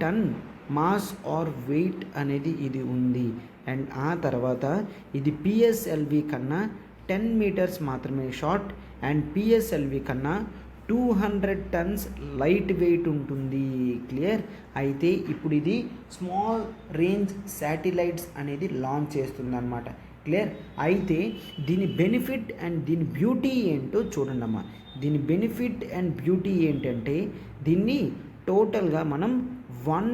ton mass or weight అనేది ఇది ఉంది. అండ్ ఆ తర్వాత ఇది పిఎస్ఎల్వి కన్నా 10 మీటర్స్ మాత్రమే షార్ట్ అండ్ పిఎస్ఎల్వి కన్నా 200 టన్స్ లైట్ వెయిట్ ఉంటుంది. క్లియర్. అయితే ఇప్పుడు ఇది స్మాల్ రేంజ్ శాటిలైట్స్ అనేది లాంచ్ చేస్తుందన్నమాట. క్లియర్. అయితే దీని బెనిఫిట్ అండ్ దీని బ్యూటీ ఏంటో చూడండి అమ్మా. దీని బెనిఫిట్ అండ్ బ్యూటీ ఏంటంటే దీన్ని టోటల్గా మనం 1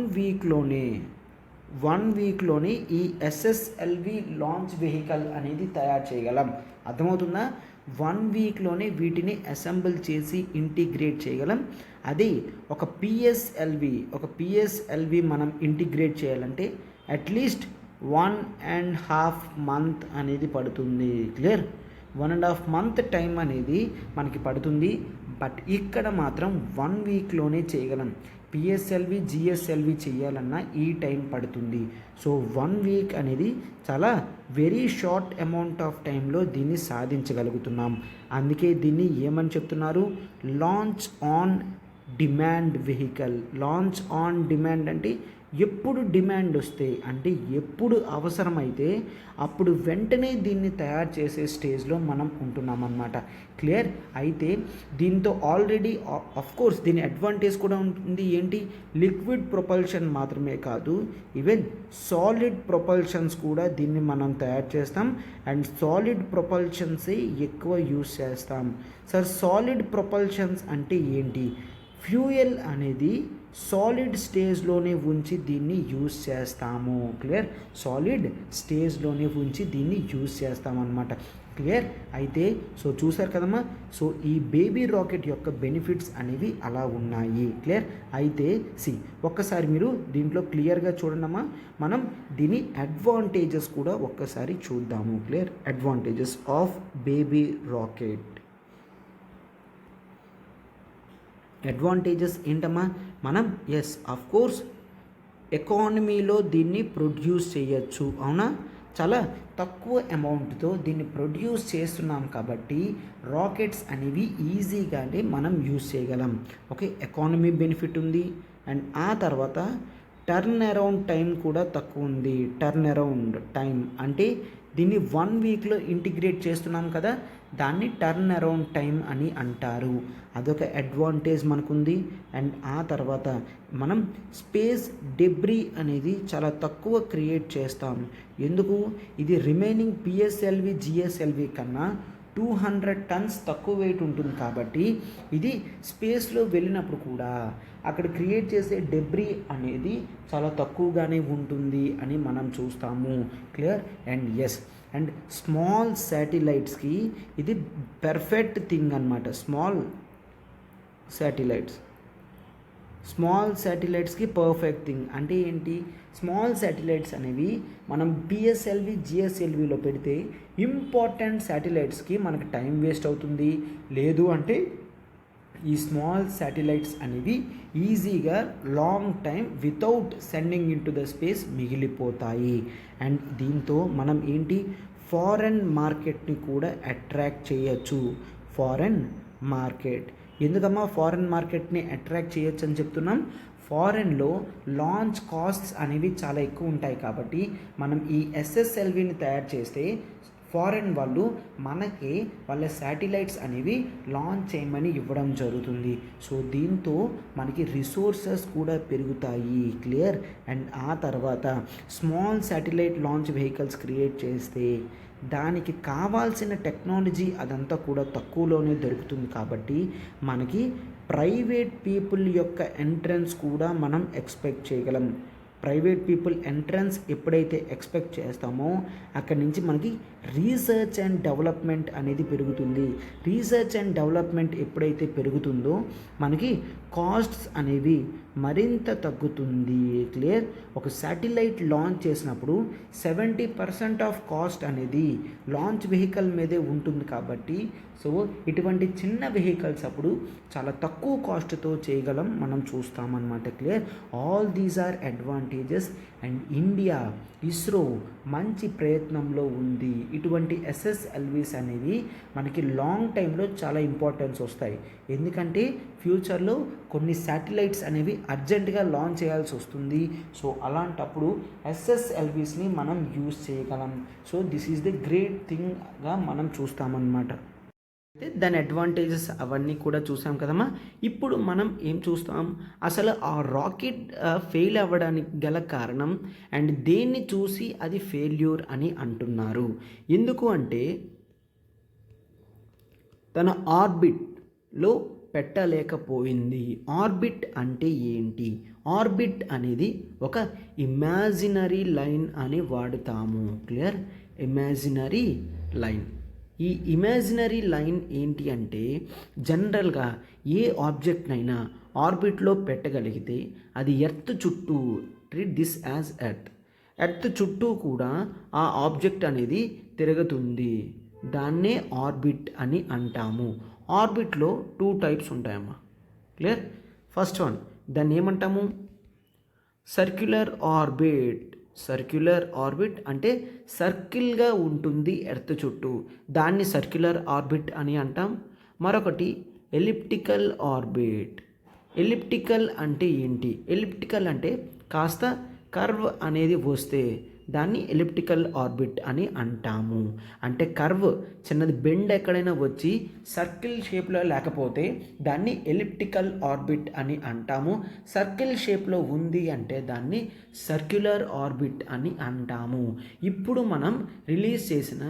వీక్లోనే ఈ ఎస్ఎస్ఎల్వి లాంచ్ వెహికల్ అనేది తయారు చేయగలం. అర్థమవుతుందా? 1 వీక్లోనే వీటిని అసెంబుల్ చేసి ఇంటిగ్రేట్ చేయగలం. అది ఒక పిఎస్ఎల్వి మనం ఇంటిగ్రేట్ చేయాలంటే అట్లీస్ట్ 1.5 month అనేది పడుతుంది. క్లియర్. 1.5 month టైం అనేది మనకి పడుతుంది. బట్ ఇక్కడ మాత్రం 1 వీక్లోనే చేయగలం. పిఎస్ఎల్వి జిఎస్ఎల్వి చేయాలన్నా ఈ టైం పడుతుంది. సో 1 వీక్ అనేది చాలా వెరీ షార్ట్ అమౌంట్ ఆఫ్ టైంలో దీన్ని సాధించగలుగుతున్నాం. అందుకే దీన్ని ఏమని చెప్తున్నారు? Launch on demand vehicle. Launch on demand అంటే ఎప్పుడు డిమాండ్ వస్తే, అంటే ఎప్పుడు అవసరమైతే అప్పుడు వెంటనే దీన్ని తయారు చేసే స్టేజ్లో మనం ఉంటున్నామన్నమాట. క్లియర్. అయితే దీంతో ఆల్రెడీ కోర్స్ దీని అడ్వాంటేజ్ కూడా ఉంటుంది. ఏంటి? లిక్విడ్ ప్రొపల్షన్ మాత్రమే కాదు, ఈవెన్ సాలిడ్ ప్రొపల్షన్స్ కూడా దీన్ని మనం తయారు చేస్తాం. అండ్ సాలిడ్ ప్రొపల్షన్సే ఎక్కువ యూస్ చేస్తాం. సార్ సాలిడ్ ప్రొపల్షన్స్ అంటే ఏంటి? ఫ్యూయల్ అనేది సాలిడ్ స్టేజ్లోనే ఉంచి దీన్ని యూస్ చేస్తాము. క్లియర్. సాలిడ్ స్టేజ్లోనే ఉంచి దీన్ని యూస్ చేస్తామన్నమాట. క్లియర్. అయితే సో చూసారు కదమ్మా. సో ఈ బేబీ రాకెట్ యొక్క బెనిఫిట్స్ అనేవి అలా ఉన్నాయి. క్లియర్. అయితే ఒక్కసారి మీరు దీంట్లో క్లియర్గా చూడండమ్మా. మనం దీని అడ్వాంటేజెస్ కూడా ఒక్కసారి చూద్దాము. Clear. Advantages of baby rocket. Advantages ఏంటమ్మా? మనం కోర్స్ ఎకానమీలో దీన్ని ప్రొడ్యూస్ చేయొచ్చు. అవునా? చాలా తక్కువ అమౌంట్తో దీన్ని ప్రొడ్యూస్ చేస్తున్నాం కాబట్టి రాకెట్స్ అనేవి ఈజీగానే మనం యూస్ చేయగలం. ఓకే, ఎకానమీ బెనిఫిట్ ఉంది. అండ్ ఆ తర్వాత టర్న్ అరౌండ్ టైం కూడా తక్కువ ఉంది. టర్న్ అరౌండ్ టైం అంటే దీన్ని 1 వీక్లో ఇంటిగ్రేట్ చేస్తున్నాం కదా, దాన్ని టర్న్ అరౌండ్ టైం అని అంటారు. అదొక అడ్వాంటేజ్ మనకుంది. అండ్ ఆ తర్వాత మనం స్పేస్ డెబ్రీ అనేది చాలా తక్కువ క్రియేట్ చేస్తాం. ఎందుకు? ఇది రిమైనింగ్ పిఎస్ఎల్వి జిఎస్ఎల్వి కన్నా 200 టన్స్ తక్కువ వెయిట్ ఉంటుంది కాబట్టి ఇది స్పేస్లో వెళ్ళినప్పుడు కూడా అక్కడ క్రియేట్ చేసే డెబ్రీ అనేది చాలా తక్కువగానే ఉంటుంది అని మనం చూస్తాము. Clear? And yes, and small శాటిలైట్స్కి ఇది పర్ఫెక్ట్ థింగ్ అనమాట. స్మాల్ శాటిలైట్స్కి పర్ఫెక్ట్ థింగ్ అంటే ఏంటి? స్మాల్ శాటిలైట్స్ అనేవి మనం పిఎస్ఎల్వి జిఎస్ఎల్విలో పెడితే ఇంపార్టెంట్ శాటిలైట్స్కి మనకు టైం వేస్ట్ అవుతుంది. లేదు అంటే ఈ స్మాల్ శాటిలైట్స్ అనేవి ఈజీగా long time without sending into the space మిగిలిపోతాయి. అండ్ దీంతో మనం ఏంటి, ఫారెన్ మార్కెట్ని కూడా అట్రాక్ట్ చేయొచ్చు. ఫారెన్ మార్కెట్ ఎందుకమ్మా ఫారెన్ మార్కెట్ని అట్రాక్ట్ చేయొచ్చు అని చెప్తున్నాం? ఫారెన్లో లాంచ్ కాస్ట్స్ అనేవి చాలా ఎక్కువ ఉంటాయి కాబట్టి మనం ఈ ఎస్ఎస్ఎల్విని తయారు చేస్తే ఫారెన్ వాళ్ళు మనకి వాళ్ళ శాటిలైట్స్ అనేవి లాంచ్ చేయమని ఇవ్వడం జరుగుతుంది. సో దీంతో మనకి రిసోర్సెస్ కూడా పెరుగుతాయి. క్లియర్? అండ్ ఆ తర్వాత small satellite launch vehicles create చేస్తే దానికి కావాల్సిన టెక్నాలజీ అదంతా కూడా తక్కువలోనే దొరుకుతుంది కాబట్టి మనకి ప్రైవేట్ పీపుల్ యొక్క ఎంట్రన్స్ కూడా మనం ఎక్స్పెక్ట్ చేయగలం. ప్రైవేట్ పీపుల్ ఎంట్రన్స్ ఎప్పుడైతే ఎక్స్పెక్ట్ చేస్తామో అక్కడి నుంచి మనకి రీసెర్చ్ అండ్ డెవలప్మెంట్ అనేది పెరుగుతుంది. రీసెర్చ్ అండ్ డెవలప్మెంట్ ఎప్పుడైతే పెరుగుతుందో మనకి కాస్ట్స్ అనేవి మరింత తగ్గుతుంది. క్లియర్? ఒక శాటిలైట్ లాంచ్ చేసినప్పుడు 70% ఆఫ్ కాస్ట్ అనేది లాంచ్ వెహికల్ మీదే ఉంటుంది కాబట్టి సో ఇటువంటి చిన్న వెహికల్స్ అప్పుడు చాలా తక్కువ కాస్ట్తో చేయగలం మనం చూస్తామన్నమాట. Clear? All these are advantages. And India ISRO మంచి ప్రయత్నంలో ఉంది. ఇటువంటి ఎస్ఎస్ఎల్విస్ అనేవి మనకి లాంగ్ టైంలో చాలా ఇంపార్టెన్స్ వస్తాయి. ఎందుకంటే ఫ్యూచర్లో కొన్ని శాటిలైట్స్ అనేవి అర్జెంటుగా లాంచ్ చేయాల్సి వస్తుంది. సో అలాంటప్పుడు ఎస్ఎస్ఎల్విస్ని మనం యూజ్ చేయగలం. So this is the great థింగ్గా మనం చూస్తామన్నమాట. అయితే దాని అడ్వాంటేజెస్ అవన్నీ కూడా చూసాం కదమ్మా. ఇప్పుడు మనం ఏం చూస్తాం, అసలు ఆ రాకెట్ ఫెయిల్ అవ్వడానికి గల కారణం అండ్ దేన్ని చూసి అది ఫెయిల్యూర్ అని అంటున్నారు. ఎందుకు అంటే తన ఆర్బిట్లో పెట్టలేకపోయింది. ఆర్బిట్ అంటే ఏంటి? ఆర్బిట్ అనేది ఒక ఇమాజినరీ లైన్ అని వాడుతాము. క్లియర్? Imaginary line. ఈ ఇమాజినరీ లైన్ ఏంటి అంటే జనరల్గా ఏ ఆబ్జెక్ట్నైనా ఆర్బిట్లో పెట్టగలిగితే అది ఎర్త్ చుట్టూ, ట్రీట్ దిస్ యాజ్ ఎర్త్ చుట్టూ కూడా ఆ ఆబ్జెక్ట్ అనేది తిరుగుతుంది. దాన్నే ఆర్బిట్ అని అంటాము. ఆర్బిట్లో 2 టైప్స్ ఉంటాయమ్మా. క్లియర్? ఫస్ట్ వన్ దాన్ని ఏమంటాము? సర్క్యులర్ ఆర్బిట్ అంటే సర్కిల్గా ఉంటుంది ఎర్త్ చుట్టూ, దాన్ని సర్క్యులర్ ఆర్బిట్ అని అంటాం. మరొకటి ఎలిప్టికల్ ఆర్బిట్. ఎలిప్టికల్ అంటే ఏంటి? ఎలిప్టికల్ అంటే కాస్త కర్వ్ అనేది వస్తే దాన్ని ఎలిప్టికల్ ఆర్బిట్ అని అంటాము. అంటే కర్వ్ చిన్నది బెండ్ ఎక్కడైనా వచ్చి సర్కిల్ షేప్లో లేకపోతే దాన్ని ఎలిప్టికల్ ఆర్బిట్ అని అంటాము. సర్కిల్ షేప్లో ఉంది అంటే దాన్ని సర్క్యులర్ ఆర్బిట్ అని అంటాము. ఇప్పుడు మనం రిలీజ్ చేసిన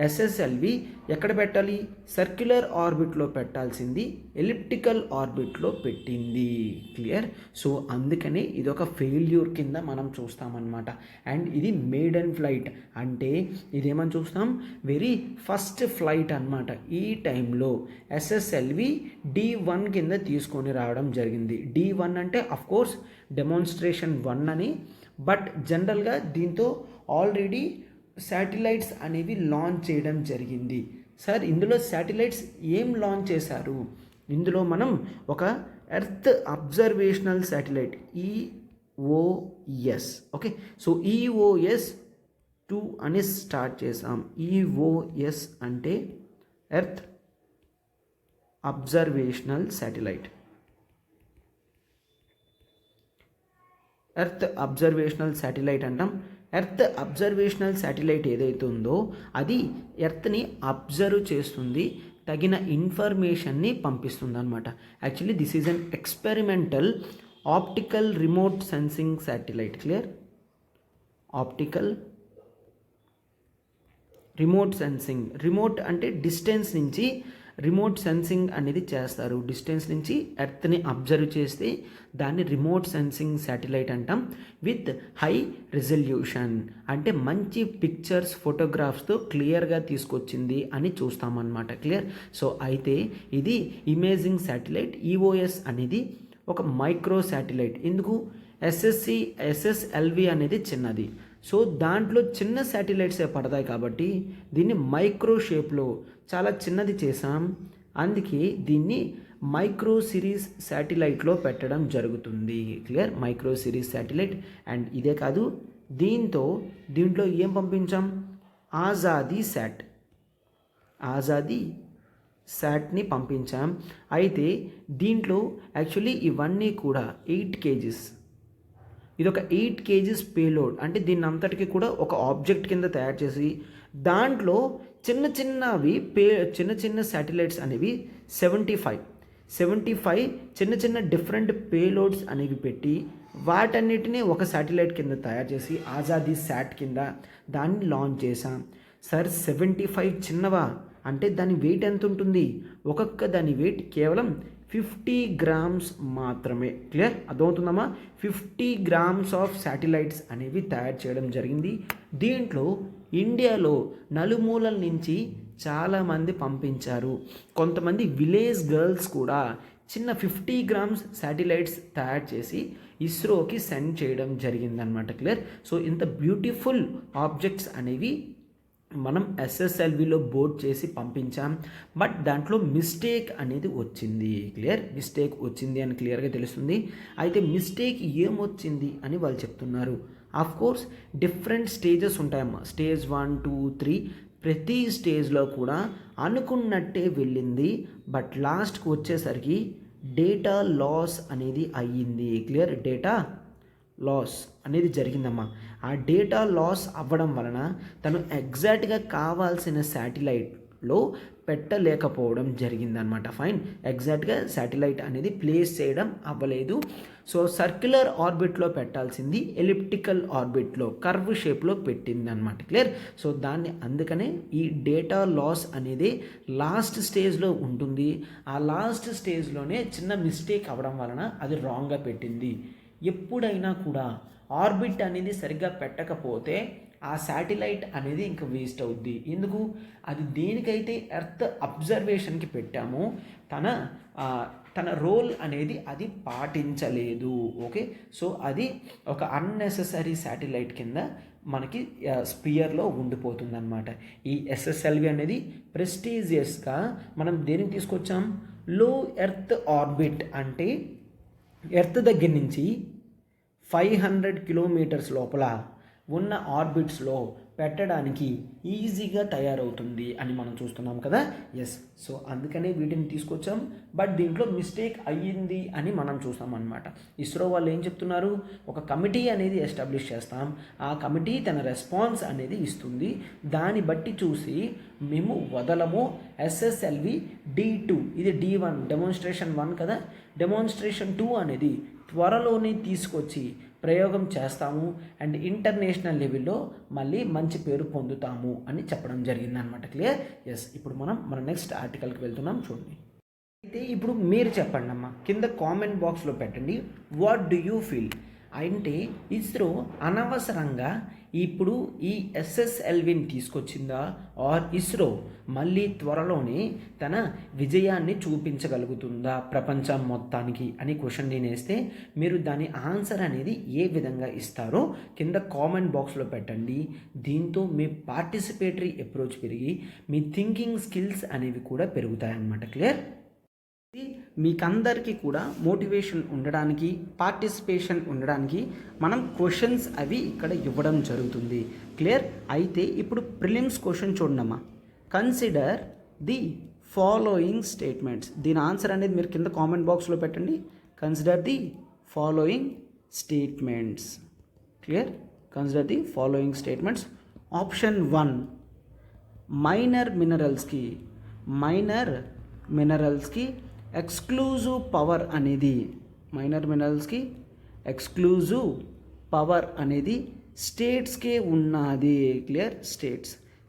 ఎస్ఎస్ఎల్వి ఎక్కడ పెట్టాలి? సర్క్యులర్ ఆర్బిట్లో పెట్టాల్సింది ఎలిప్టికల్ ఆర్బిట్లో పెట్టింది. క్లియర్? సో అందుకని ఇది ఒక ఫెయిల్యూర్ కింద మనం చూస్తామన్నమాట. అండ్ ఇది మేడన్ ఫ్లైట్ అంటే ఇదేమని చూస్తాం? వెరీ ఫస్ట్ ఫ్లైట్ అన్నమాట. ఈ టైంలో ఎస్ఎస్ఎల్వి D1 కింద తీసుకొని రావడం జరిగింది. D1 అంటే అఫ్కోర్స్ డెమాన్స్ట్రేషన్ 1 అని, బట్ జనరల్గా దీంతో ఆల్రెడీ శాటిలైట్స్ అనేవి లాంచ్ చేయడం జరిగింది. సార్ ఇందులో శాటిలైట్స్ ఏం లాంచ్ చేశారు? ఇందులో మనం ఒక earth observational satellite EOS. Okay, so EOS two అని స్టార్ట్ చేసాం. ఈఓఎస్ అంటే earth observational satellite. Earth observational satellite అంటాం. ఎర్త్ అబ్జర్వేషనల్ శాటిలైట్ ఏదైతే ఉందో అది ఎర్త్ని అబ్జర్వ్ చేస్తుంది, తగిన ఇన్ఫర్మేషన్ని పంపిస్తుంది అనమాట. Actually this is an experimental optical remote sensing satellite. Clear? Optical remote sensing. Remote అంటే డిస్టెన్స్ నుంచి రిమోట్ సెన్సింగ్ అనేది చేస్తారు. డిస్టెన్స్ నుంచి ఎర్త్ని అబ్జర్వ్ చేస్తే దాన్ని రిమోట్ సెన్సింగ్ శాటిలైట్ అంటాం. విత్ హై రిజల్యూషన్ అంటే మంచి పిక్చర్స్, ఫోటోగ్రాఫ్స్తో క్లియర్గా తీసుకొచ్చింది అని చూస్తామన్నమాట. క్లియర్? సో అయితే ఇది ఇమేజింగ్ శాటిలైట్. ఈఓఎస్ అనేది ఒక మైక్రో శాటిలైట్. ఎందుకు? ఎస్ఎస్ఎల్వి అనేది చిన్నది. సో దాంట్లో చిన్న శాటిలైట్సే పడతాయి కాబట్టి దీన్ని మైక్రో షేప్లో చాలా చిన్నది చేసాం. అందుకే దీన్ని మైక్రో సిరీస్ శాటిలైట్లో పెట్టడం జరుగుతుంది. Clear? Micro series satellite. And ఇదే కాదు, దీంట్లో ఏం పంపించాం? ఆజాదీ శాట్ని పంపించాం. అయితే దీంట్లో యాక్చువల్లీ ఇవన్నీ కూడా 8 kgs. ఇది ఒక 8 kgs పేలోడ్. అంటే దీన్ని అంతటికి కూడా ఒక ఆబ్జెక్ట్ కింద తయారు చేసి దాంట్లో చిన్న చిన్న శాటిలైట్స్ అనేవి 75 చిన్న డిఫరెంట్ పేలోడ్స్ అనేవి పెట్టి వాటన్నిటినీ ఒక శాటిలైట్ కింద తయారు చేసి ఆజాదీ శాట్ కింద దాన్ని లాంచ్ చేశాం. సార్ 75 చిన్నవా అంటే దాని వెయిట్ ఎంత ఉంటుంది? ఒక్కొక్క దాని వెయిట్ కేవలం 50 grams మాత్రమే. క్లియర్? అర్థమవుతుందమ్మా? 50 grams ఆఫ్ శాటిలైట్స్ అనేవి తయారు చేయడం జరిగింది. దీంట్లో ఇండియాలో నలుమూలల నుంచి చాలామంది పంపించారు. కొంతమంది విలేజ్ గర్ల్స్ కూడా చిన్న 50 grams శాటిలైట్స్ తయారు చేసి ఇస్రోకి సెండ్ చేయడం జరిగిందనమాట. క్లియర్? సో ఇంత బ్యూటిఫుల్ ఆబ్జెక్ట్స్ అనేవి మనం ఎస్ఎస్ఎల్విలో బోర్డ్ చేసి పంపించాం. బట్ దాంట్లో మిస్టేక్ అనేది వచ్చింది. క్లియర్? మిస్టేక్ వచ్చింది అని క్లియర్గా తెలుస్తుంది. అయితే మిస్టేక్ ఏమొచ్చింది అని వాళ్ళు చెప్తున్నారు. ఆఫ్ కోర్స్ డిఫరెంట్ స్టేజెస్ ఉంటాయమ్మా. స్టేజ్ 1, 2, 3 ప్రతి స్టేజ్లో కూడా అనుకున్నట్టే వెళ్ళింది. బట్ లాస్ట్కి వచ్చేసరికి డేటా లాస్ అనేది అయ్యింది. క్లియర్? డేటా లాస్ అనేది జరిగిందమ్మా. ఆ డేటా లాస్ అవ్వడం వలన తను ఎగ్జాక్ట్గా కావాల్సిన శాటిలైట్లో పెట్టలేకపోవడం జరిగిందనమాట. ఫైన్. ఎగ్జాక్ట్గా శాటిలైట్ అనేది ప్లేస్ చేయడం అవ్వలేదు. సో సర్క్యులర్ ఆర్బిట్లో పెట్టాల్సింది ఎలిప్టికల్ ఆర్బిట్లో కర్వ్ షేప్లో పెట్టింది అనమాట. క్లియర్? సో అందుకనే ఈ డేటా లాస్ అనేది లాస్ట్ స్టేజ్లో ఉంటుంది. ఆ లాస్ట్ స్టేజ్లోనే చిన్న మిస్టేక్ అవ్వడం వలన అది రాంగ్గా పెట్టింది. ఎప్పుడైనా కూడా ఆర్బిట్ అనేది సరిగ్గా పెట్టకపోతే ఆ శాటిలైట్ అనేది ఇంకా వేస్ట్ అవుద్ది. ఎందుకు? అది దేనికైతే ఎర్త్ అబ్జర్వేషన్కి పెట్టామో తన రోల్ అనేది అది పాటించలేదు. ఓకే? సో అది ఒక అన్నెసెసరీ శాటిలైట్ కింద మనకి స్పియర్లో ఉండిపోతుందన్నమాట. ఈ ఎస్ఎస్ఎల్వి అనేది ప్రెస్టీజియస్గా మనం దేనికి తీసుకొచ్చాం? లో ఎర్త్ ఆర్బిట్ అంటే ఎర్త్ దగ్గర నుంచి 500 kilometers లోపల ఉన్న ఆర్బిట్స్లో పెట్టడానికి ఈజీగా తయారవుతుంది అని మనం చూస్తున్నాం కదా. ఎస్. సో అందుకనే వీటిని తీసుకొచ్చాం. బట్ దీంట్లో మిస్టేక్ అయ్యింది అని మనం చూస్తాం అనమాట. ఇస్రో వాళ్ళు ఏం చెప్తున్నారు? ఒక కమిటీ అనేది ఎస్టాబ్లిష్ చేస్తాం. ఆ కమిటీ తన రెస్పాన్స్ అనేది ఇస్తుంది. దాన్ని బట్టి చూసి మేము వదలము. ఎస్ఎస్ఎల్వి D2 ఇది D1 డెమోన్స్ట్రేషన్ 1 కదా. డెమోన్స్ట్రేషన్ 2 అనేది త్వరలోనే తీసుకొచ్చి ప్రయోగం చేస్తాము అండ్ ఇంటర్నేషనల్ లెవెల్లో మళ్ళీ మంచి పేరు పొందుతాము అని చెప్పడం జరిగిందనమాట. క్లియర్? ఎస్. ఇప్పుడు మన నెక్స్ట్ ఆర్టికల్కి వెళ్తున్నాం. చూడండి. అయితే ఇప్పుడు మీరు చెప్పండి అమ్మా, కింద కామెంట్ బాక్స్లో పెట్టండి. What do you feel? అంటే ఇస్రో అనవసరంగా ఇప్పుడు ఈ ఎస్ఎస్ఎల్విని తీసుకొచ్చిందా, ఆర్ ఇస్రో మళ్ళీ త్వరలోనే తన విజయాన్ని చూపించగలుగుతుందా ప్రపంచం మొత్తానికి అని క్వశ్చన్ నేనేస్తే మీరు దాని ఆన్సర్ అనేది ఏ విధంగా ఇస్తారో కింద కామెంట్ బాక్స్లో పెట్టండి. దీంతో మీ పార్టిసిపేటరీ అప్రోచ్ పెరిగి మీ థింకింగ్ స్కిల్స్ అనేవి కూడా పెరుగుతాయన్నమాట. క్లియర్? మీకందరికీ కూడా మోటివేషన్ ఉండడానికి, పార్టిసిపేషన్ ఉండడానికి మనం క్వశ్చన్స్ అవి ఇక్కడ ఇవ్వడం జరుగుతుంది. క్లియర్? అయితే ఇప్పుడు ప్రిలిమ్స్ క్వశ్చన్ చూడమ్మా. Consider the following statements. దీని ఆన్సర్ అనేది మీరు కింద కామెంట్ బాక్స్లో పెట్టండి. Consider the following statements. Clear? Consider the following statements. Option 1, minor మినరల్స్కి ఎక్స్క్లూజివ్ పవర్ అనేది, స్టేట్స్కే ఉన్నది. క్లియర్?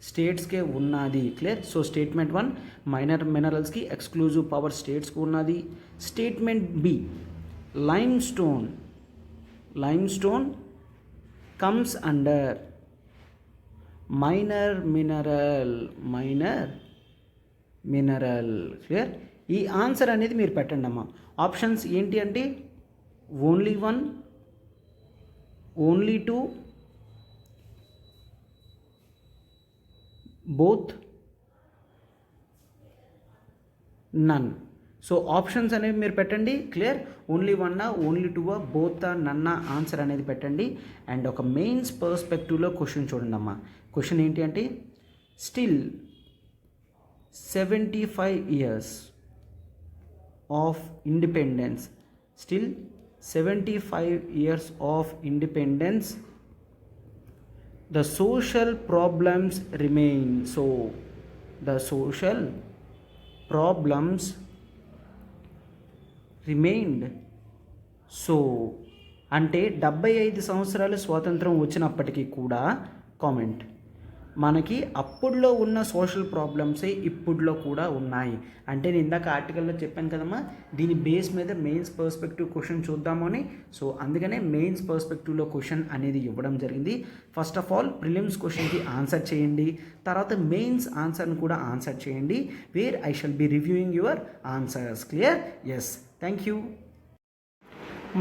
స్టేట్స్కే ఉన్నది. క్లియర్? సో స్టేట్మెంట్ 1, మైనర్ మినరల్స్కి ఎక్స్క్లూజివ్ పవర్ స్టేట్స్కి ఉన్నది. Statement B, limestone comes under minor mineral. Clear? ఈ ఆన్సర్ అనేది మీరు పెట్టండి అమ్మా. ఆప్షన్స్ ఏంటి అంటే ఓన్లీ 1, ఓన్లీ 2, బోత్, నన్. సో ఆప్షన్స్ అనేవి మీరు పెట్టండి. క్లియర్? ఓన్లీ 1, ఓన్లీ 2, బోత్, నన్న ఆన్సర్ అనేది పెట్టండి. అండ్ ఒక మెయిన్స్ పర్స్పెక్టివ్లో క్వశ్చన్ చూడండి అమ్మా. క్వశ్చన్ ఏంటి అంటే still 75 years of independence, the social problems remain. So the social problems remained. So అంటే 75 సంవత్సరాలు స్వాతంత్రం వచ్చినప్పటికీ కూడా కామెంట్ మనకి అప్పుడులో ఉన్న సోషల్ ప్రాబ్లమ్సే ఇప్పుడులో కూడా ఉన్నాయి. అంటే నేను ఇందాక ఆర్టికల్లో చెప్పాను కదమ్మా, దీని బేస్ మీద మెయిన్స్ పర్స్పెక్టివ్ క్వశ్చన్ చూద్దాము అని. సో అందుకనే మెయిన్స్ పర్స్పెక్టివ్లో క్వశ్చన్ అనేది ఇవ్వడం జరిగింది. ఫస్ట్ ఆఫ్ ఆల్ ప్రిలిమ్స్ క్వశ్చన్కి ఆన్సర్ చేయండి, తర్వాత మెయిన్స్ ఆన్సర్ని కూడా ఆన్సర్ చేయండి, where I shall be reviewing your answers. Clear? Yes, thank you.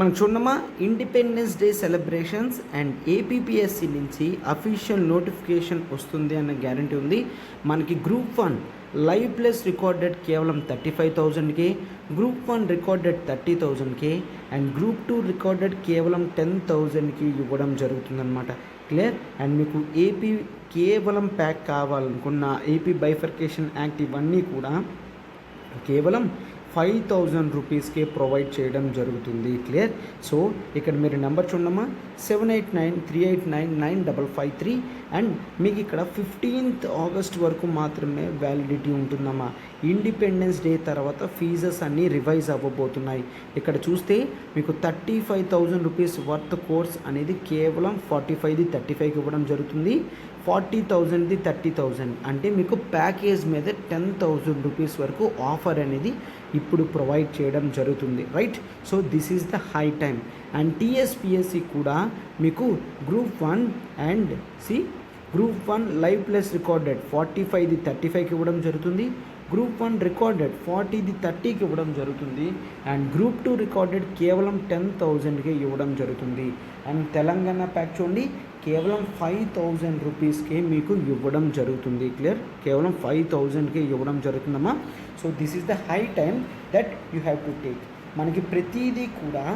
మనం చూడమ్మా, independence day celebrations and APPSC నుంచి అఫీషియల్ నోటిఫికేషన్ వస్తుంది అన్న గ్యారంటీ ఉంది. మనకి గ్రూప్ 1 లైవ్ ప్లస్ రికార్డెడ్ కేవలం 35,000కే, గ్రూప్ 1 రికార్డెడ్ 30,000కే అండ్ గ్రూప్ 2 రికార్డెడ్ కేవలం 10,000కి ఇవ్వడం జరుగుతుందన్నమాట. క్లియర్? అండ్ మీకు ఏపీ కేవలం ప్యాక్ కావాలనుకున్న ఏపీ బైఫర్కేషన్ యాక్ట్ ఇవన్నీ కూడా కేవలం 5,000 రూపీస్కే ప్రొవైడ్ చేయడం జరుగుతుంది. క్లియర్? సో ఇక్కడ మీరు నెంబర్ చూడమ్మా, 7893899553 అండ్ మీకు ఇక్కడ 15th August వరకు మాత్రమే వ్యాలిడిటీ ఉంటుందమ్మా. ఇండిపెండెన్స్ డే తర్వాత ఫీజెస్ అన్నీ రివైజ్ అవ్వబోతున్నాయి. ఇక్కడ చూస్తే మీకు 35,000 రూపీస్ వర్త్ కోర్స్ అనేది కేవలం 45ది 35కి ఇవ్వడం జరుగుతుంది. 40,000ది 30,000 అంటే మీకు ప్యాకేజ్ మీద 10,000 రూపీస్ వరకు ఆఫర్ అనేది ఇప్పుడు ప్రొవైడ్ చేయడం జరుగుతుంది. Right? So this is the high time. And TSPSC కూడా మీకు group 1 and group 1 live plus recorded 45ది 35కి ఇవ్వడం జరుగుతుంది. గ్రూప్ 1 రికార్డెడ్ 40ది 30కి ఇవ్వడం జరుగుతుంది. అండ్ గ్రూప్ 2 రికార్డెడ్ కేవలం 10,000కే ఇవ్వడం జరుగుతుంది. అండ్ తెలంగాణ ప్యాక్ చూడండి, కేవలం 5,000 రూపీస్కే మీకు ఇవ్వడం జరుగుతుంది. క్లియర్? కేవలం 5,000కే ఇవ్వడం జరుగుతుందమ్మా. So this is the high time that you have to take. మనకి ప్రతిదీ కూడా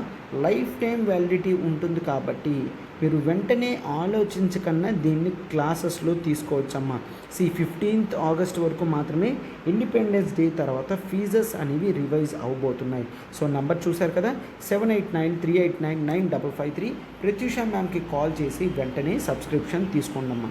లైఫ్ టైం వ్యాలిడిటీ ఉంటుంది కాబట్టి మీరు వెంటనే ఆలోచించకన్నా దీన్ని క్లాసెస్లో తీసుకోవచ్చమ్మా. 15th August వరకు మాత్రమే ఇండిపెండెన్స్ డే తర్వాత ఫీజెస్ అనేవి రివైజ్ అవ్వబోతున్నాయి. సో నంబర్ చూశారు కదా, 7893899553. ప్రత్యూష మ్యామ్కి కాల్ చేసి వెంటనే సబ్స్క్రిప్షన్ తీసుకోండమ్మా.